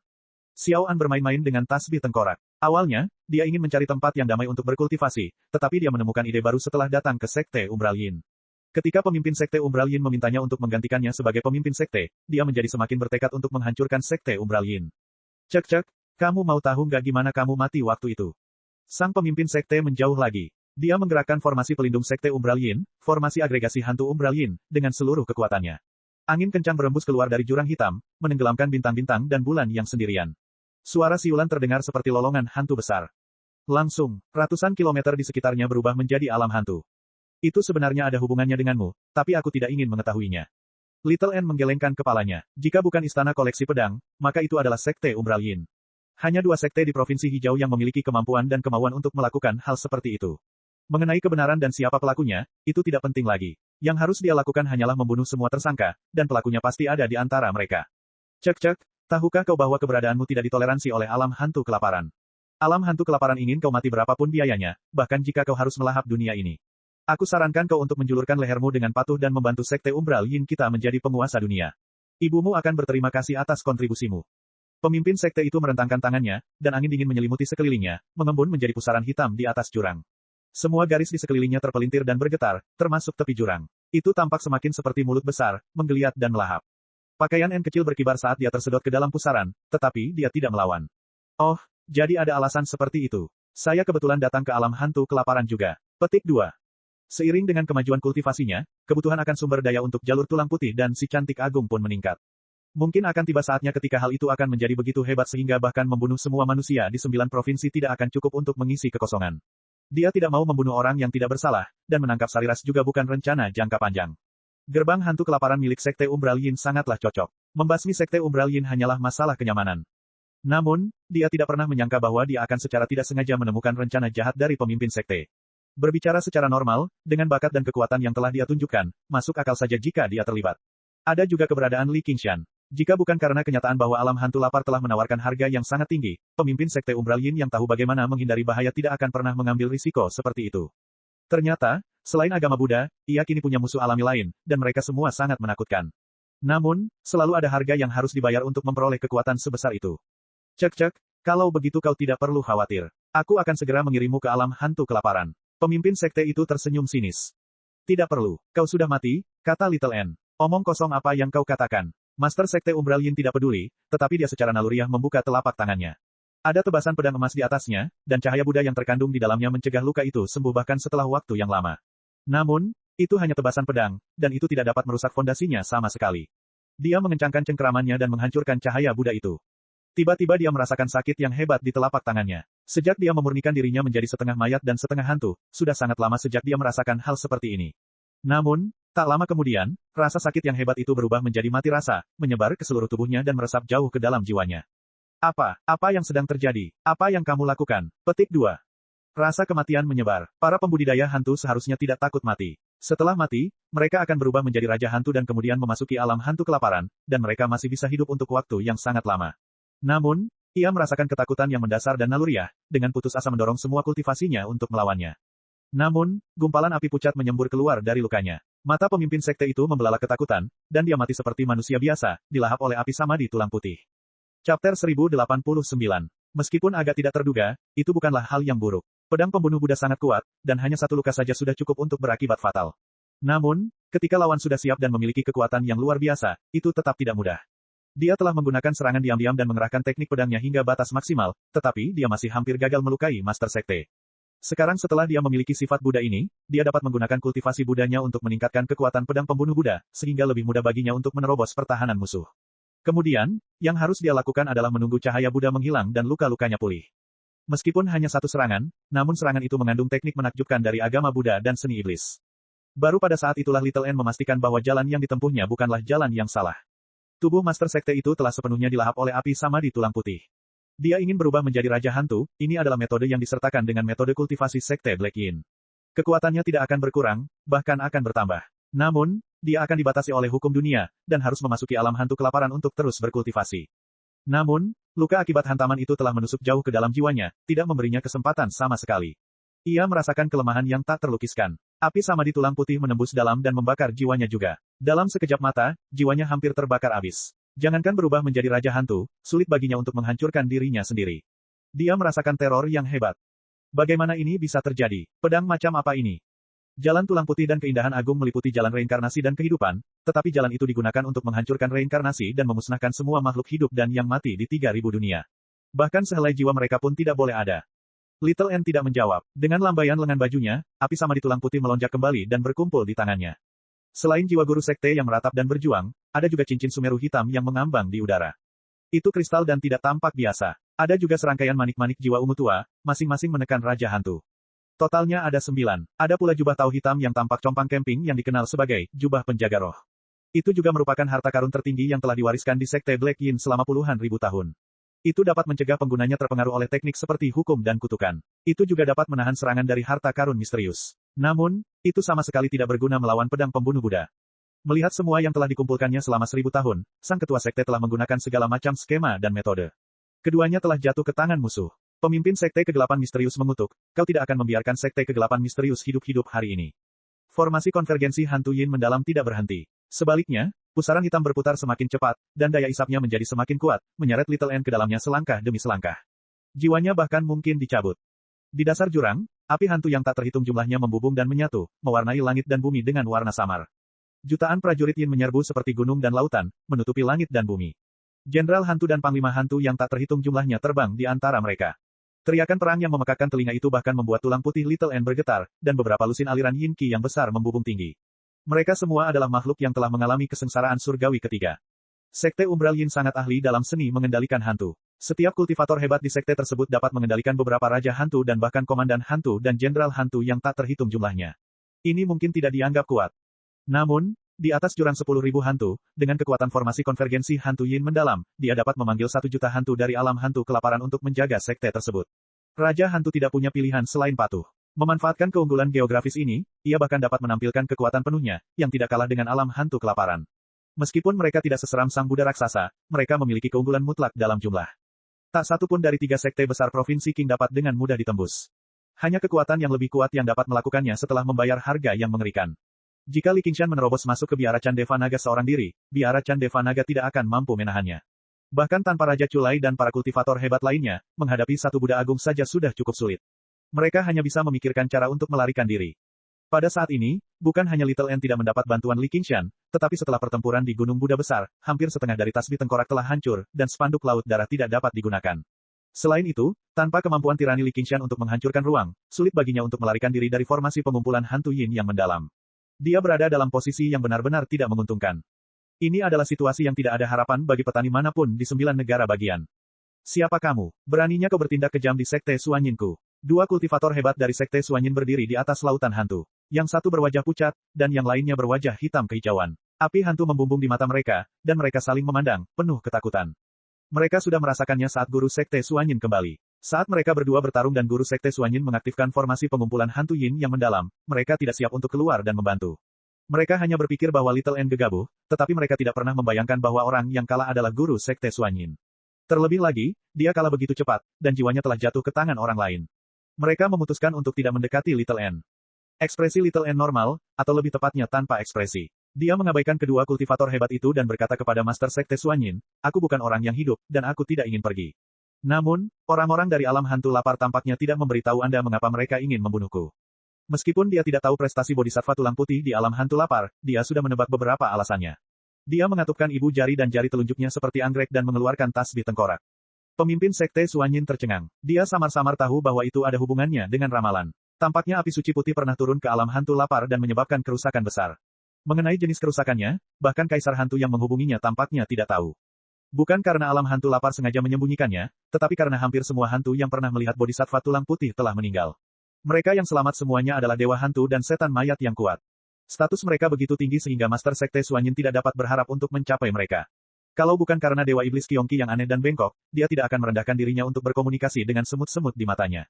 Xiao An bermain-main dengan tasbih tengkorak. Awalnya, dia ingin mencari tempat yang damai untuk berkultivasi, tetapi dia menemukan ide baru setelah datang ke sekte Umbral Yin. Ketika pemimpin sekte Umbral Yin memintanya untuk menggantikannya sebagai pemimpin sekte, dia menjadi semakin bertekad untuk menghancurkan sekte Umbral Yin. Cek, kamu mau tahu nggak gimana kamu mati waktu itu? Sang pemimpin sekte menjauh lagi. Dia menggerakkan formasi pelindung sekte Umbral Yin, formasi agregasi hantu Umbral Yin, dengan seluruh kekuatannya. Angin kencang berembus keluar dari jurang hitam, menenggelamkan bintang-bintang dan bulan yang sendirian. Suara siulan terdengar seperti lolongan hantu besar. Langsung, ratusan kilometer di sekitarnya berubah menjadi alam hantu. Itu sebenarnya ada hubungannya denganmu, tapi aku tidak ingin mengetahuinya. Little N menggelengkan kepalanya. Jika bukan istana koleksi pedang, maka itu adalah sekte Umbral Yin. Hanya 2 sekte di Provinsi Hijau yang memiliki kemampuan dan kemauan untuk melakukan hal seperti itu. Mengenai kebenaran dan siapa pelakunya, itu tidak penting lagi. Yang harus dia lakukan hanyalah membunuh semua tersangka, dan pelakunya pasti ada di antara mereka. Cek, tahukah kau bahwa keberadaanmu tidak ditoleransi oleh alam hantu kelaparan? Alam hantu kelaparan ingin kau mati berapapun biayanya, bahkan jika kau harus melahap dunia ini. Aku sarankan kau untuk menjulurkan lehermu dengan patuh dan membantu sekte Umbral Yin kita menjadi penguasa dunia. Ibumu akan berterima kasih atas kontribusimu. Pemimpin sekte itu merentangkan tangannya, dan angin dingin menyelimuti sekelilingnya, mengembun menjadi pusaran hitam di atas jurang. Semua garis di sekelilingnya terpelintir dan bergetar, termasuk tepi jurang. Itu tampak semakin seperti mulut besar, menggeliat dan melahap. Pakaian N kecil berkibar saat dia tersedot ke dalam pusaran, tetapi dia tidak melawan. Oh, jadi ada alasan seperti itu. Saya kebetulan datang ke alam hantu kelaparan juga. Petik 2. Seiring dengan kemajuan kultivasinya, kebutuhan akan sumber daya untuk jalur tulang putih dan si cantik agung pun meningkat. Mungkin akan tiba saatnya ketika hal itu akan menjadi begitu hebat sehingga bahkan membunuh semua manusia di 9 provinsi tidak akan cukup untuk mengisi kekosongan. Dia tidak mau membunuh orang yang tidak bersalah, dan menangkap Sariras juga bukan rencana jangka panjang. Gerbang hantu kelaparan milik sekte Umbral Yin sangatlah cocok. Membasmi sekte Umbral Yin hanyalah masalah kenyamanan. Namun, dia tidak pernah menyangka bahwa dia akan secara tidak sengaja menemukan rencana jahat dari pemimpin sekte. Berbicara secara normal, dengan bakat dan kekuatan yang telah dia tunjukkan, masuk akal saja jika dia terlibat. Ada juga keberadaan Li Qingshan. Jika bukan karena kenyataan bahwa alam hantu lapar telah menawarkan harga yang sangat tinggi, pemimpin sekte Umbral Yin yang tahu bagaimana menghindari bahaya tidak akan pernah mengambil risiko seperti itu. Ternyata, selain agama Buddha, ia kini punya musuh alami lain, dan mereka semua sangat menakutkan. Namun, selalu ada harga yang harus dibayar untuk memperoleh kekuatan sebesar itu. Cek, kalau begitu kau tidak perlu khawatir. Aku akan segera mengirimmu ke alam hantu kelaparan. Pemimpin sekte itu tersenyum sinis. Tidak perlu, kau sudah mati, kata Little N. Omong kosong apa yang kau katakan. Master sekte Umbral Yin tidak peduli, tetapi dia secara naluriah membuka telapak tangannya. Ada tebasan pedang emas di atasnya, dan cahaya Buddha yang terkandung di dalamnya mencegah luka itu sembuh bahkan setelah waktu yang lama. Namun, itu hanya tebasan pedang, dan itu tidak dapat merusak fondasinya sama sekali. Dia mengencangkan cengkeramannya dan menghancurkan cahaya Buddha itu. Tiba-tiba dia merasakan sakit yang hebat di telapak tangannya. Sejak dia memurnikan dirinya menjadi setengah mayat dan setengah hantu, sudah sangat lama sejak dia merasakan hal seperti ini. Namun, tak lama kemudian, rasa sakit yang hebat itu berubah menjadi mati rasa, menyebar ke seluruh tubuhnya dan meresap jauh ke dalam jiwanya. Apa yang sedang terjadi? Apa yang kamu lakukan? Petik 2. Rasa kematian menyebar. Para pembudidaya hantu seharusnya tidak takut mati. Setelah mati, mereka akan berubah menjadi raja hantu dan kemudian memasuki alam hantu kelaparan, dan mereka masih bisa hidup untuk waktu yang sangat lama. Namun, ia merasakan ketakutan yang mendasar dan naluriah, dengan putus asa mendorong semua kultivasinya untuk melawannya. Namun, gumpalan api pucat menyembur keluar dari lukanya. Mata pemimpin sekte itu membelalak ketakutan, dan dia mati seperti manusia biasa, dilahap oleh api samadhi tulang putih. Chapter 1089. Meskipun agak tidak terduga, itu bukanlah hal yang buruk. Pedang pembunuh Buddha sangat kuat, dan hanya satu luka saja sudah cukup untuk berakibat fatal. Namun, ketika lawan sudah siap dan memiliki kekuatan yang luar biasa, itu tetap tidak mudah. Dia telah menggunakan serangan diam-diam dan mengerahkan teknik pedangnya hingga batas maksimal, tetapi dia masih hampir gagal melukai Master Sekte. Sekarang setelah dia memiliki sifat Buddha ini, dia dapat menggunakan kultivasi Buddhanya untuk meningkatkan kekuatan pedang pembunuh Buddha, sehingga lebih mudah baginya untuk menerobos pertahanan musuh. Kemudian, yang harus dia lakukan adalah menunggu cahaya Buddha menghilang dan luka-lukanya pulih. Meskipun hanya satu serangan, namun serangan itu mengandung teknik menakjubkan dari agama Buddha dan seni iblis. Baru pada saat itulah Little N memastikan bahwa jalan yang ditempuhnya bukanlah jalan yang salah. Tubuh Master Sekte itu telah sepenuhnya dilahap oleh api samadhi tulang putih. Dia ingin berubah menjadi Raja Hantu, ini adalah metode yang disertakan dengan metode kultivasi Sekte Black Yin. Kekuatannya tidak akan berkurang, bahkan akan bertambah. Namun, dia akan dibatasi oleh hukum dunia, dan harus memasuki alam hantu kelaparan untuk terus berkultivasi. Namun, luka akibat hantaman itu telah menusuk jauh ke dalam jiwanya, tidak memberinya kesempatan sama sekali. Ia merasakan kelemahan yang tak terlukiskan. Api Samadhi tulang putih menembus dalam dan membakar jiwanya juga. Dalam sekejap mata, jiwanya hampir terbakar habis. Jangankan berubah menjadi Raja Hantu, sulit baginya untuk menghancurkan dirinya sendiri. Dia merasakan teror yang hebat. Bagaimana ini bisa terjadi? Pedang macam apa ini? Jalan tulang putih dan keindahan agung meliputi jalan reinkarnasi dan kehidupan, tetapi jalan itu digunakan untuk menghancurkan reinkarnasi dan memusnahkan semua makhluk hidup dan yang mati di 3000 dunia. Bahkan sehelai jiwa mereka pun tidak boleh ada. Little N tidak menjawab. Dengan lambaian lengan bajunya, api Samadhi tulang putih melonjak kembali dan berkumpul di tangannya. Selain jiwa guru sekte yang meratap dan berjuang, ada juga cincin sumeru hitam yang mengambang di udara. Itu kristal dan tidak tampak biasa. Ada juga serangkaian manik-manik jiwa ungu tua, masing-masing menekan Raja Hantu. Totalnya ada 9. Ada pula jubah tau hitam yang tampak compang camping yang dikenal sebagai jubah penjaga roh. Itu juga merupakan harta karun tertinggi yang telah diwariskan di Sekte Black Yin selama puluhan ribu tahun. Itu dapat mencegah penggunanya terpengaruh oleh teknik seperti hukum dan kutukan. Itu juga dapat menahan serangan dari harta karun misterius. Namun, itu sama sekali tidak berguna melawan pedang pembunuh Buddha. Melihat semua yang telah dikumpulkannya selama 1000 tahun, sang ketua sekte telah menggunakan segala macam skema dan metode. Keduanya telah jatuh ke tangan musuh. Pemimpin sekte kegelapan misterius mengutuk, kau tidak akan membiarkan sekte kegelapan misterius hidup-hidup hari ini. Formasi konvergensi hantu Yin mendalam tidak berhenti. Sebaliknya, pusaran hitam berputar semakin cepat, dan daya isapnya menjadi semakin kuat, menyeret Little N ke dalamnya selangkah demi selangkah. Jiwanya bahkan mungkin dicabut. Di dasar jurang, api hantu yang tak terhitung jumlahnya membubung dan menyatu, mewarnai langit dan bumi dengan warna samar. Jutaan prajurit Yin menyerbu seperti gunung dan lautan, menutupi langit dan bumi. Jenderal hantu dan panglima hantu yang tak terhitung jumlahnya terbang di antara mereka. Teriakan perang yang memekakkan telinga itu bahkan membuat tulang putih Little N bergetar, dan beberapa lusin aliran Yin Qi yang besar membubung tinggi. Mereka semua adalah makhluk yang telah mengalami kesengsaraan surgawi ketiga. Sekte Umbral Yin sangat ahli dalam seni mengendalikan hantu. Setiap kultivator hebat di sekte tersebut dapat mengendalikan beberapa raja hantu dan bahkan komandan hantu dan jenderal hantu yang tak terhitung jumlahnya. Ini mungkin tidak dianggap kuat. Namun, di atas jurang 10.000 hantu, dengan kekuatan formasi konvergensi hantu Yin mendalam, dia dapat memanggil 1 juta hantu dari alam hantu kelaparan untuk menjaga sekte tersebut. Raja hantu tidak punya pilihan selain patuh. Memanfaatkan keunggulan geografis ini, ia bahkan dapat menampilkan kekuatan penuhnya, yang tidak kalah dengan alam hantu kelaparan. Meskipun mereka tidak seseram sang Buddha raksasa, mereka memiliki keunggulan mutlak dalam jumlah. Tak satu pun dari 3 sekte besar provinsi Qing dapat dengan mudah ditembus. Hanya kekuatan yang lebih kuat yang dapat melakukannya setelah membayar harga yang mengerikan. Jika Li Qingshan menerobos masuk ke biara Chandeva Naga seorang diri, biara Chandeva Naga tidak akan mampu menahannya. Bahkan tanpa Raja Culai dan para kultivator hebat lainnya, menghadapi satu Buddha Agung saja sudah cukup sulit. Mereka hanya bisa memikirkan cara untuk melarikan diri. Pada saat ini, bukan hanya Little N tidak mendapat bantuan Li Qingshan, tetapi setelah pertempuran di Gunung Buddha Besar, hampir setengah dari tasbih tengkorak telah hancur, dan spanduk laut darah tidak dapat digunakan. Selain itu, tanpa kemampuan tirani Li Qingshan untuk menghancurkan ruang, sulit baginya untuk melarikan diri dari formasi pengumpulan hantu Yin yang mendalam. Dia berada dalam posisi yang benar-benar tidak menguntungkan. Ini adalah situasi yang tidak ada harapan bagi petani manapun di 9 negara bagian. Siapa kamu? Beraninya kau bertindak kejam di sekte Suanyinku? 2 kultivator hebat dari sekte Suanyin berdiri di atas lautan hantu. Yang satu berwajah pucat, dan yang lainnya berwajah hitam kehijauan. Api hantu membumbung di mata mereka, dan mereka saling memandang, penuh ketakutan. Mereka sudah merasakannya saat guru sekte Suanyin kembali. Saat mereka berdua bertarung dan guru sekte Suanyin mengaktifkan formasi pengumpulan hantu Yin yang mendalam, mereka tidak siap untuk keluar dan membantu. Mereka hanya berpikir bahwa Little N gegabah, tetapi mereka tidak pernah membayangkan bahwa orang yang kalah adalah guru sekte Suanyin. Terlebih lagi, dia kalah begitu cepat, dan jiwanya telah jatuh ke tangan orang lain. Mereka memutuskan untuk tidak mendekati Little N. Ekspresi Little N normal, atau lebih tepatnya tanpa ekspresi. Dia mengabaikan kedua kultivator hebat itu dan berkata kepada Master Sekte Suanyin, aku bukan orang yang hidup, dan aku tidak ingin pergi. Namun, orang-orang dari alam hantu lapar tampaknya tidak memberitahu Anda mengapa mereka ingin membunuhku. Meskipun dia tidak tahu prestasi Bodhisattva tulang putih di alam hantu lapar, dia sudah menebak beberapa alasannya. Dia mengatupkan ibu jari dan jari telunjuknya seperti anggrek dan mengeluarkan tasbih tengkorak. Pemimpin Sekte Suanyin tercengang. Dia samar-samar tahu bahwa itu ada hubungannya dengan ramalan. Tampaknya api suci putih pernah turun ke alam hantu lapar dan menyebabkan kerusakan besar. Mengenai jenis kerusakannya, bahkan kaisar hantu yang menghubunginya tampaknya tidak tahu. Bukan karena alam hantu lapar sengaja menyembunyikannya, tetapi karena hampir semua hantu yang pernah melihat Bodhisattva tulang putih telah meninggal. Mereka yang selamat semuanya adalah dewa hantu dan setan mayat yang kuat. Status mereka begitu tinggi sehingga Master Sekte Suanyin tidak dapat berharap untuk mencapai mereka. Kalau bukan karena Dewa Iblis Kyongki yang aneh dan bengkok, dia tidak akan merendahkan dirinya untuk berkomunikasi dengan semut-semut di matanya.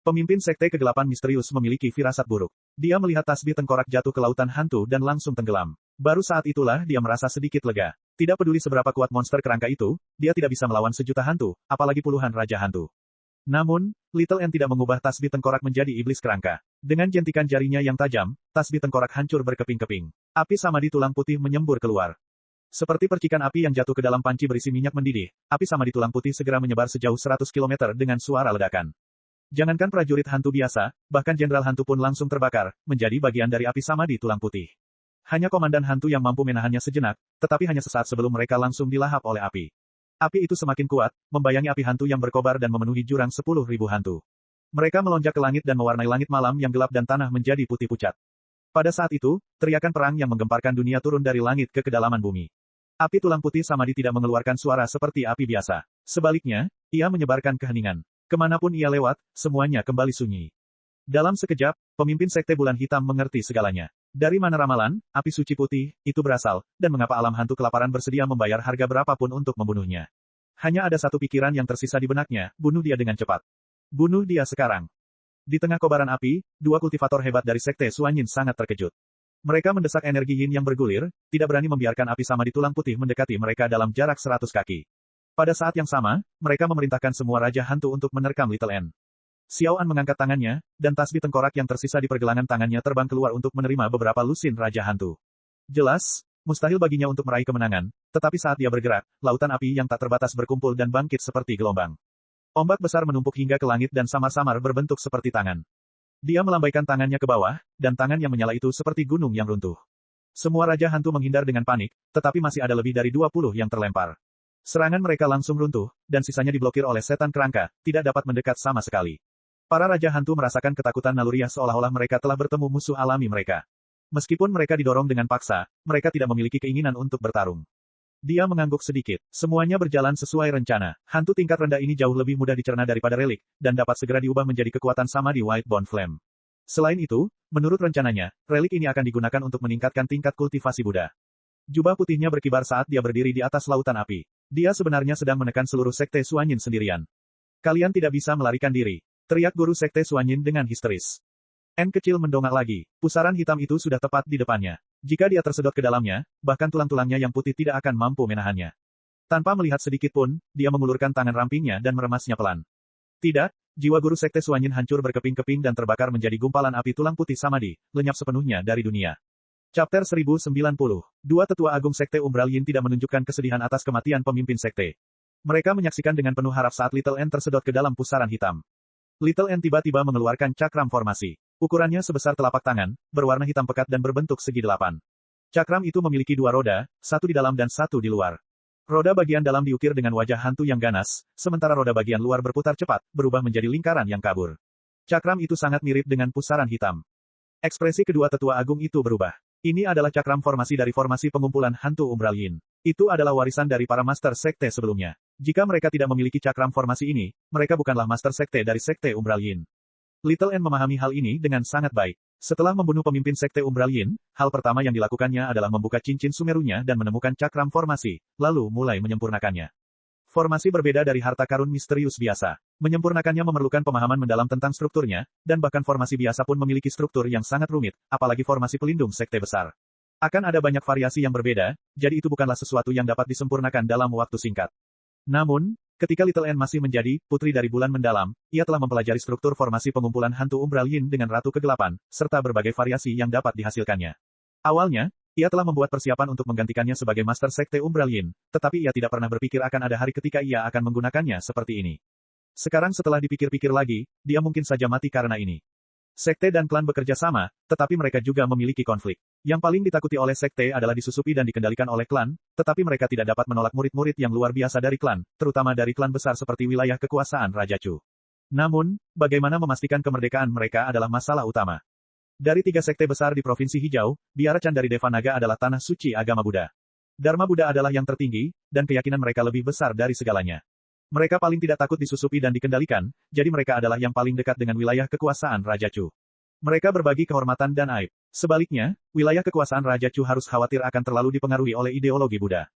Pemimpin Sekte Kegelapan misterius memiliki firasat buruk. Dia melihat tasbih tengkorak jatuh ke lautan hantu dan langsung tenggelam. Baru saat itulah dia merasa sedikit lega. Tidak peduli seberapa kuat monster kerangka itu, dia tidak bisa melawan sejuta hantu, apalagi puluhan raja hantu. Namun, Little N tidak mengubah tasbih tengkorak menjadi iblis kerangka. Dengan jentikan jarinya yang tajam, tasbih tengkorak hancur berkeping-keping. Api samadhi tulang putih menyembur keluar. Seperti percikan api yang jatuh ke dalam panci berisi minyak mendidih, api samadhi tulang putih segera menyebar sejauh 100 km dengan suara ledakan. Jangankan prajurit hantu biasa, bahkan jenderal hantu pun langsung terbakar, menjadi bagian dari api samadhi tulang putih. Hanya komandan hantu yang mampu menahannya sejenak, tetapi hanya sesaat sebelum mereka langsung dilahap oleh api. Api itu semakin kuat, membayangi api hantu yang berkobar dan memenuhi jurang 10.000 hantu. Mereka melonjak ke langit dan mewarnai langit malam yang gelap dan tanah menjadi putih pucat. Pada saat itu, teriakan perang yang menggemparkan dunia turun dari langit ke kedalaman bumi. Api tulang putih samadhi tidak mengeluarkan suara seperti api biasa. Sebaliknya, ia menyebarkan keheningan. Kemanapun ia lewat, semuanya kembali sunyi. Dalam sekejap, pemimpin Sekte Bulan Hitam mengerti segalanya. Dari mana ramalan, api suci putih, itu berasal, dan mengapa alam hantu kelaparan bersedia membayar harga berapapun untuk membunuhnya. Hanya ada satu pikiran yang tersisa di benaknya, bunuh dia dengan cepat. Bunuh dia sekarang. Di tengah kobaran api, dua kultivator hebat dari Sekte Suanyin sangat terkejut. Mereka mendesak energi yin yang bergulir, tidak berani membiarkan api samadhi tulang putih mendekati mereka dalam jarak 100 kaki. Pada saat yang sama, mereka memerintahkan semua raja hantu untuk menerkam Little N. Xiao An mengangkat tangannya, dan tasbih tengkorak yang tersisa di pergelangan tangannya terbang keluar untuk menerima beberapa lusin raja hantu. Jelas, mustahil baginya untuk meraih kemenangan, tetapi saat dia bergerak, lautan api yang tak terbatas berkumpul dan bangkit seperti gelombang. Ombak besar menumpuk hingga ke langit dan samar-samar berbentuk seperti tangan. Dia melambaikan tangannya ke bawah, dan tangan yang menyala itu seperti gunung yang runtuh. Semua raja hantu menghindar dengan panik, tetapi masih ada lebih dari 20 yang terlempar. Serangan mereka langsung runtuh, dan sisanya diblokir oleh setan kerangka, tidak dapat mendekat sama sekali. Para raja hantu merasakan ketakutan naluriah seolah-olah mereka telah bertemu musuh alami mereka. Meskipun mereka didorong dengan paksa, mereka tidak memiliki keinginan untuk bertarung. Dia mengangguk sedikit. Semuanya berjalan sesuai rencana. Hantu tingkat rendah ini jauh lebih mudah dicerna daripada relik, dan dapat segera diubah menjadi kekuatan samadhi White Bone Flame. Selain itu, menurut rencananya, relik ini akan digunakan untuk meningkatkan tingkat kultivasi Buddha. Jubah putihnya berkibar saat dia berdiri di atas lautan api. Dia sebenarnya sedang menekan seluruh Sekte Suanyin sendirian. Kalian tidak bisa melarikan diri, teriak guru Sekte Suanyin dengan histeris. N kecil mendongak lagi. Pusaran hitam itu sudah tepat di depannya. Jika dia tersedot ke dalamnya, bahkan tulang-tulangnya yang putih tidak akan mampu menahannya. Tanpa melihat sedikit pun, dia mengulurkan tangan rampingnya dan meremasnya pelan. Tidak, jiwa guru Sekte Suanyin hancur berkeping-keping dan terbakar menjadi gumpalan api tulang putih samadhi, lenyap sepenuhnya dari dunia. Chapter 1090. Dua tetua agung Sekte Umbral Yin tidak menunjukkan kesedihan atas kematian pemimpin Sekte. Mereka menyaksikan dengan penuh harap saat Little N tersedot ke dalam pusaran hitam. Little N tiba-tiba mengeluarkan cakram formasi. Ukurannya sebesar telapak tangan, berwarna hitam pekat dan berbentuk segi 8. Cakram itu memiliki dua roda, satu di dalam dan satu di luar. Roda bagian dalam diukir dengan wajah hantu yang ganas, sementara roda bagian luar berputar cepat, berubah menjadi lingkaran yang kabur. Cakram itu sangat mirip dengan pusaran hitam. Ekspresi kedua tetua agung itu berubah. Ini adalah cakram formasi dari formasi pengumpulan hantu Umbral Yin. Itu adalah warisan dari para master sekte sebelumnya. Jika mereka tidak memiliki cakram formasi ini, mereka bukanlah master sekte dari Sekte Umbral Yin. Little N memahami hal ini dengan sangat baik. Setelah membunuh pemimpin Sekte Umbral Yin, hal pertama yang dilakukannya adalah membuka cincin Sumerunya dan menemukan cakram formasi, lalu mulai menyempurnakannya. Formasi berbeda dari harta karun misterius biasa. Menyempurnakannya memerlukan pemahaman mendalam tentang strukturnya, dan bahkan formasi biasa pun memiliki struktur yang sangat rumit, apalagi formasi pelindung sekte besar. Akan ada banyak variasi yang berbeda, jadi itu bukanlah sesuatu yang dapat disempurnakan dalam waktu singkat. Namun, ketika Little N masih menjadi putri dari bulan mendalam, ia telah mempelajari struktur formasi pengumpulan hantu Umbral Yin dengan Ratu Kegelapan, serta berbagai variasi yang dapat dihasilkannya. Awalnya, ia telah membuat persiapan untuk menggantikannya sebagai Master Sekte Umbral Yin, tetapi ia tidak pernah berpikir akan ada hari ketika ia akan menggunakannya seperti ini. Sekarang setelah dipikir-pikir lagi, dia mungkin saja mati karena ini. Sekte dan klan bekerja sama, tetapi mereka juga memiliki konflik. Yang paling ditakuti oleh sekte adalah disusupi dan dikendalikan oleh klan, tetapi mereka tidak dapat menolak murid-murid yang luar biasa dari klan, terutama dari klan besar seperti wilayah kekuasaan Raja Chu. Namun, bagaimana memastikan kemerdekaan mereka adalah masalah utama. Dari 3 sekte besar di Provinsi Hijau, Biara Chan dari Devanaga adalah tanah suci agama Buddha. Dharma Buddha adalah yang tertinggi, dan keyakinan mereka lebih besar dari segalanya. Mereka paling tidak takut disusupi dan dikendalikan, jadi mereka adalah yang paling dekat dengan wilayah kekuasaan Raja Chu. Mereka berbagi kehormatan dan aib. Sebaliknya, wilayah kekuasaan Raja Chu harus khawatir akan terlalu dipengaruhi oleh ideologi Buddha.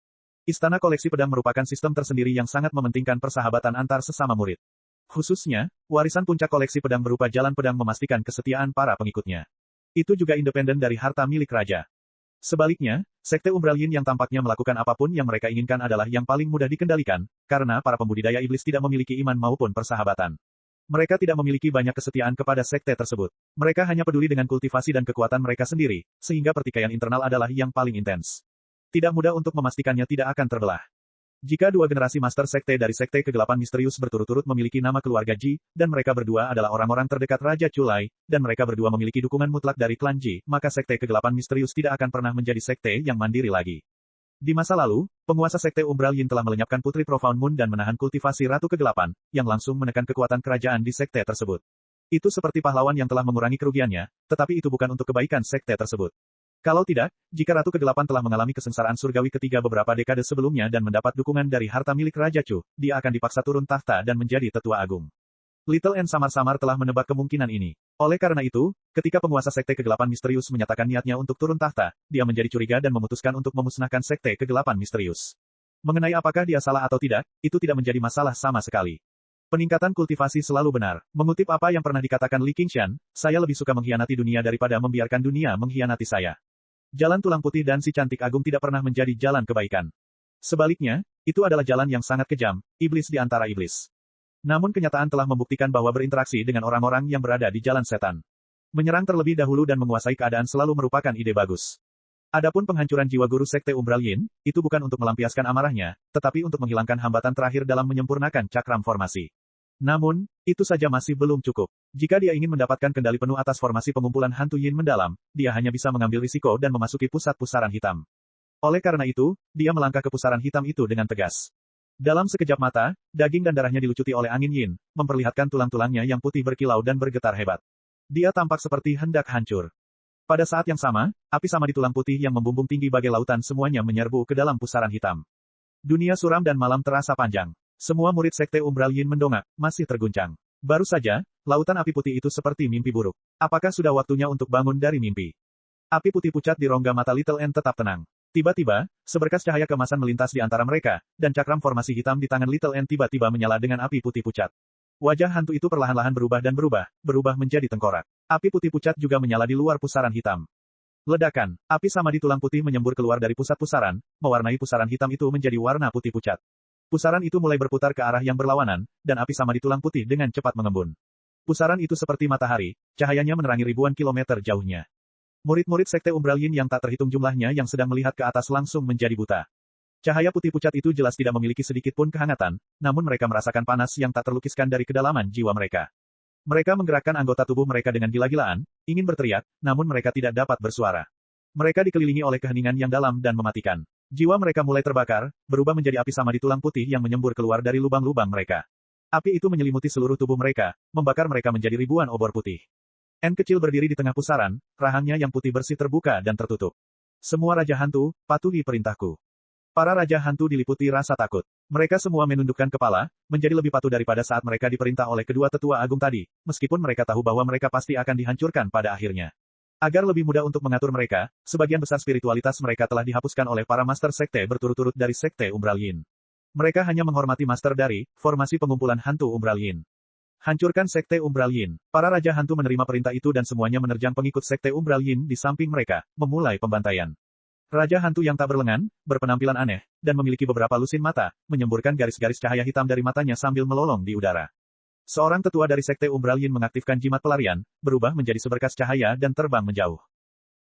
Istana koleksi pedang merupakan sistem tersendiri yang sangat mementingkan persahabatan antar sesama murid. Khususnya, warisan puncak koleksi pedang berupa jalan pedang memastikan kesetiaan para pengikutnya. Itu juga independen dari harta milik raja. Sebaliknya, Sekte Umbral Yin yang tampaknya melakukan apapun yang mereka inginkan adalah yang paling mudah dikendalikan, karena para pembudidaya iblis tidak memiliki iman maupun persahabatan. Mereka tidak memiliki banyak kesetiaan kepada sekte tersebut. Mereka hanya peduli dengan kultivasi dan kekuatan mereka sendiri, sehingga pertikaian internal adalah yang paling intens. Tidak mudah untuk memastikannya tidak akan terbelah. Jika dua generasi master sekte dari sekte kegelapan misterius berturut-turut memiliki nama keluarga Ji, dan mereka berdua adalah orang-orang terdekat Raja Culai, dan mereka berdua memiliki dukungan mutlak dari klan Ji, maka sekte kegelapan misterius tidak akan pernah menjadi sekte yang mandiri lagi. Di masa lalu, penguasa sekte Umbral Yin telah melenyapkan Putri Profound Moon dan menahan kultivasi Ratu Kegelapan, yang langsung menekan kekuatan kerajaan di sekte tersebut. Itu seperti pahlawan yang telah mengurangi kerugiannya, tetapi itu bukan untuk kebaikan sekte tersebut. Kalau tidak, jika Ratu Kegelapan telah mengalami kesengsaraan surgawi ketiga beberapa dekade sebelumnya dan mendapat dukungan dari harta milik Raja Chu, dia akan dipaksa turun tahta dan menjadi tetua agung. Little N samar-samar telah menebak kemungkinan ini. Oleh karena itu, ketika penguasa sekte kegelapan misterius menyatakan niatnya untuk turun tahta, dia menjadi curiga dan memutuskan untuk memusnahkan sekte kegelapan misterius. Mengenai apakah dia salah atau tidak, itu tidak menjadi masalah sama sekali. Peningkatan kultivasi selalu benar. Mengutip apa yang pernah dikatakan Li Qingshan, saya lebih suka mengkhianati dunia daripada membiarkan dunia mengkhianati saya. Jalan tulang putih dan si cantik agung tidak pernah menjadi jalan kebaikan. Sebaliknya, itu adalah jalan yang sangat kejam, iblis di antara iblis. Namun kenyataan telah membuktikan bahwa berinteraksi dengan orang-orang yang berada di jalan setan. Menyerang terlebih dahulu dan menguasai keadaan selalu merupakan ide bagus. Adapun penghancuran jiwa guru sekte Umbral Yin, itu bukan untuk melampiaskan amarahnya, tetapi untuk menghilangkan hambatan terakhir dalam menyempurnakan cakram formasi. Namun, itu saja masih belum cukup. Jika dia ingin mendapatkan kendali penuh atas formasi pengumpulan hantu Yin mendalam, dia hanya bisa mengambil risiko dan memasuki pusat pusaran hitam. Oleh karena itu, dia melangkah ke pusaran hitam itu dengan tegas. Dalam sekejap mata, daging dan darahnya dilucuti oleh angin Yin, memperlihatkan tulang-tulangnya yang putih berkilau dan bergetar hebat. Dia tampak seperti hendak hancur. Pada saat yang sama, api sama di tulang putih yang membumbung tinggi bagai lautan semuanya menyerbu ke dalam pusaran hitam. Dunia suram dan malam terasa panjang. Semua murid sekte Umbral Yin mendongak, masih terguncang. Baru saja, lautan api putih itu seperti mimpi buruk. Apakah sudah waktunya untuk bangun dari mimpi? Api putih pucat di rongga mata Little N tetap tenang. Tiba-tiba, seberkas cahaya keemasan melintas di antara mereka, dan cakram formasi hitam di tangan Little N tiba-tiba menyala dengan api putih pucat. Wajah hantu itu perlahan-lahan berubah dan berubah menjadi tengkorak. Api putih pucat juga menyala di luar pusaran hitam. Ledakan, api sama di tulang putih menyembur keluar dari pusat pusaran, mewarnai pusaran hitam itu menjadi warna putih pucat. Pusaran itu mulai berputar ke arah yang berlawanan, dan api sama di tulang putih dengan cepat mengembun. Pusaran itu seperti matahari, cahayanya menerangi ribuan kilometer jauhnya. Murid-murid sekte Umbral Yin yang tak terhitung jumlahnya yang sedang melihat ke atas langsung menjadi buta. Cahaya putih pucat itu jelas tidak memiliki sedikit pun kehangatan, namun mereka merasakan panas yang tak terlukiskan dari kedalaman jiwa mereka. Mereka menggerakkan anggota tubuh mereka dengan gila-gilaan, ingin berteriak, namun mereka tidak dapat bersuara. Mereka dikelilingi oleh keheningan yang dalam dan mematikan. Jiwa mereka mulai terbakar, berubah menjadi api sama di tulang putih yang menyembur keluar dari lubang-lubang mereka. Api itu menyelimuti seluruh tubuh mereka, membakar mereka menjadi ribuan obor putih. N kecil berdiri di tengah pusaran, rahangnya yang putih bersih terbuka dan tertutup. Semua raja hantu, patuhi perintahku. Para raja hantu diliputi rasa takut. Mereka semua menundukkan kepala, menjadi lebih patuh daripada saat mereka diperintah oleh kedua tetua agung tadi, meskipun mereka tahu bahwa mereka pasti akan dihancurkan pada akhirnya. Agar lebih mudah untuk mengatur mereka, sebagian besar spiritualitas mereka telah dihapuskan oleh para master sekte berturut-turut dari sekte Umbral Yin. Mereka hanya menghormati master dari formasi pengumpulan hantu Umbral Yin. Hancurkan sekte Umbral Yin. Para raja hantu menerima perintah itu dan semuanya menerjang pengikut sekte Umbral Yin di samping mereka, memulai pembantaian. Raja hantu yang tak berlengan, berpenampilan aneh, dan memiliki beberapa lusin mata, menyemburkan garis-garis cahaya hitam dari matanya sambil melolong di udara. Seorang tetua dari sekte Umbral Yin mengaktifkan jimat pelarian, berubah menjadi seberkas cahaya dan terbang menjauh.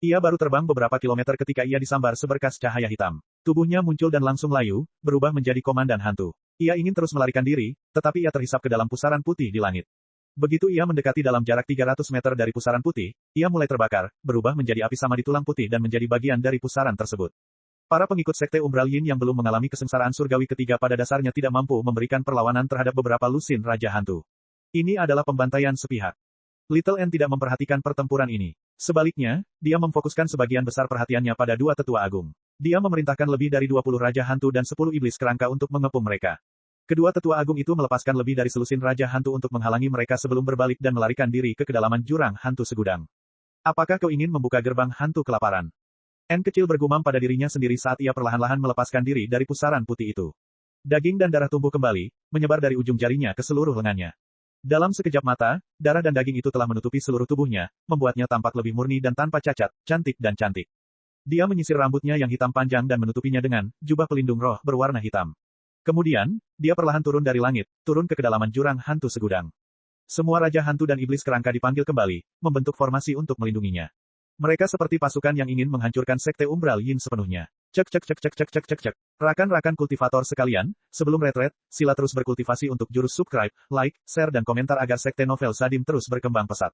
Ia baru terbang beberapa kilometer ketika ia disambar seberkas cahaya hitam. Tubuhnya muncul dan langsung layu, berubah menjadi komandan hantu. Ia ingin terus melarikan diri, tetapi ia terhisap ke dalam pusaran putih di langit. Begitu ia mendekati dalam jarak 300 meter dari pusaran putih, ia mulai terbakar, berubah menjadi api sama di tulang putih dan menjadi bagian dari pusaran tersebut. Para pengikut sekte Umbral Yin yang belum mengalami kesengsaraan surgawi ketiga pada dasarnya tidak mampu memberikan perlawanan terhadap beberapa lusin raja hantu. Ini adalah pembantaian sepihak. Little N tidak memperhatikan pertempuran ini. Sebaliknya, dia memfokuskan sebagian besar perhatiannya pada dua tetua agung. Dia memerintahkan lebih dari 20 raja hantu dan 10 iblis kerangka untuk mengepung mereka. Kedua tetua agung itu melepaskan lebih dari selusin raja hantu untuk menghalangi mereka sebelum berbalik dan melarikan diri ke kedalaman jurang hantu segudang. Apakah kau ingin membuka gerbang hantu kelaparan? N kecil bergumam pada dirinya sendiri saat ia perlahan-lahan melepaskan diri dari pusaran putih itu. Daging dan darah tumbuh kembali, menyebar dari ujung jarinya ke seluruh lengannya. Dalam sekejap mata, darah dan daging itu telah menutupi seluruh tubuhnya, membuatnya tampak lebih murni dan tanpa cacat, cantik dan cantik. Dia menyisir rambutnya yang hitam panjang dan menutupinya dengan jubah pelindung roh berwarna hitam. Kemudian, dia perlahan turun dari langit, turun ke kedalaman jurang hantu segudang. Semua raja hantu dan iblis kerangka dipanggil kembali, membentuk formasi untuk melindunginya. Mereka seperti pasukan yang ingin menghancurkan sekte Umbral Yin sepenuhnya. Cek cek cek cek cek cek cek cek. Rakan-rakan kultivator sekalian, sebelum retret, sila terus berkultivasi untuk jurus subscribe, like, share dan komentar agar sekte novel Sadim terus berkembang pesat.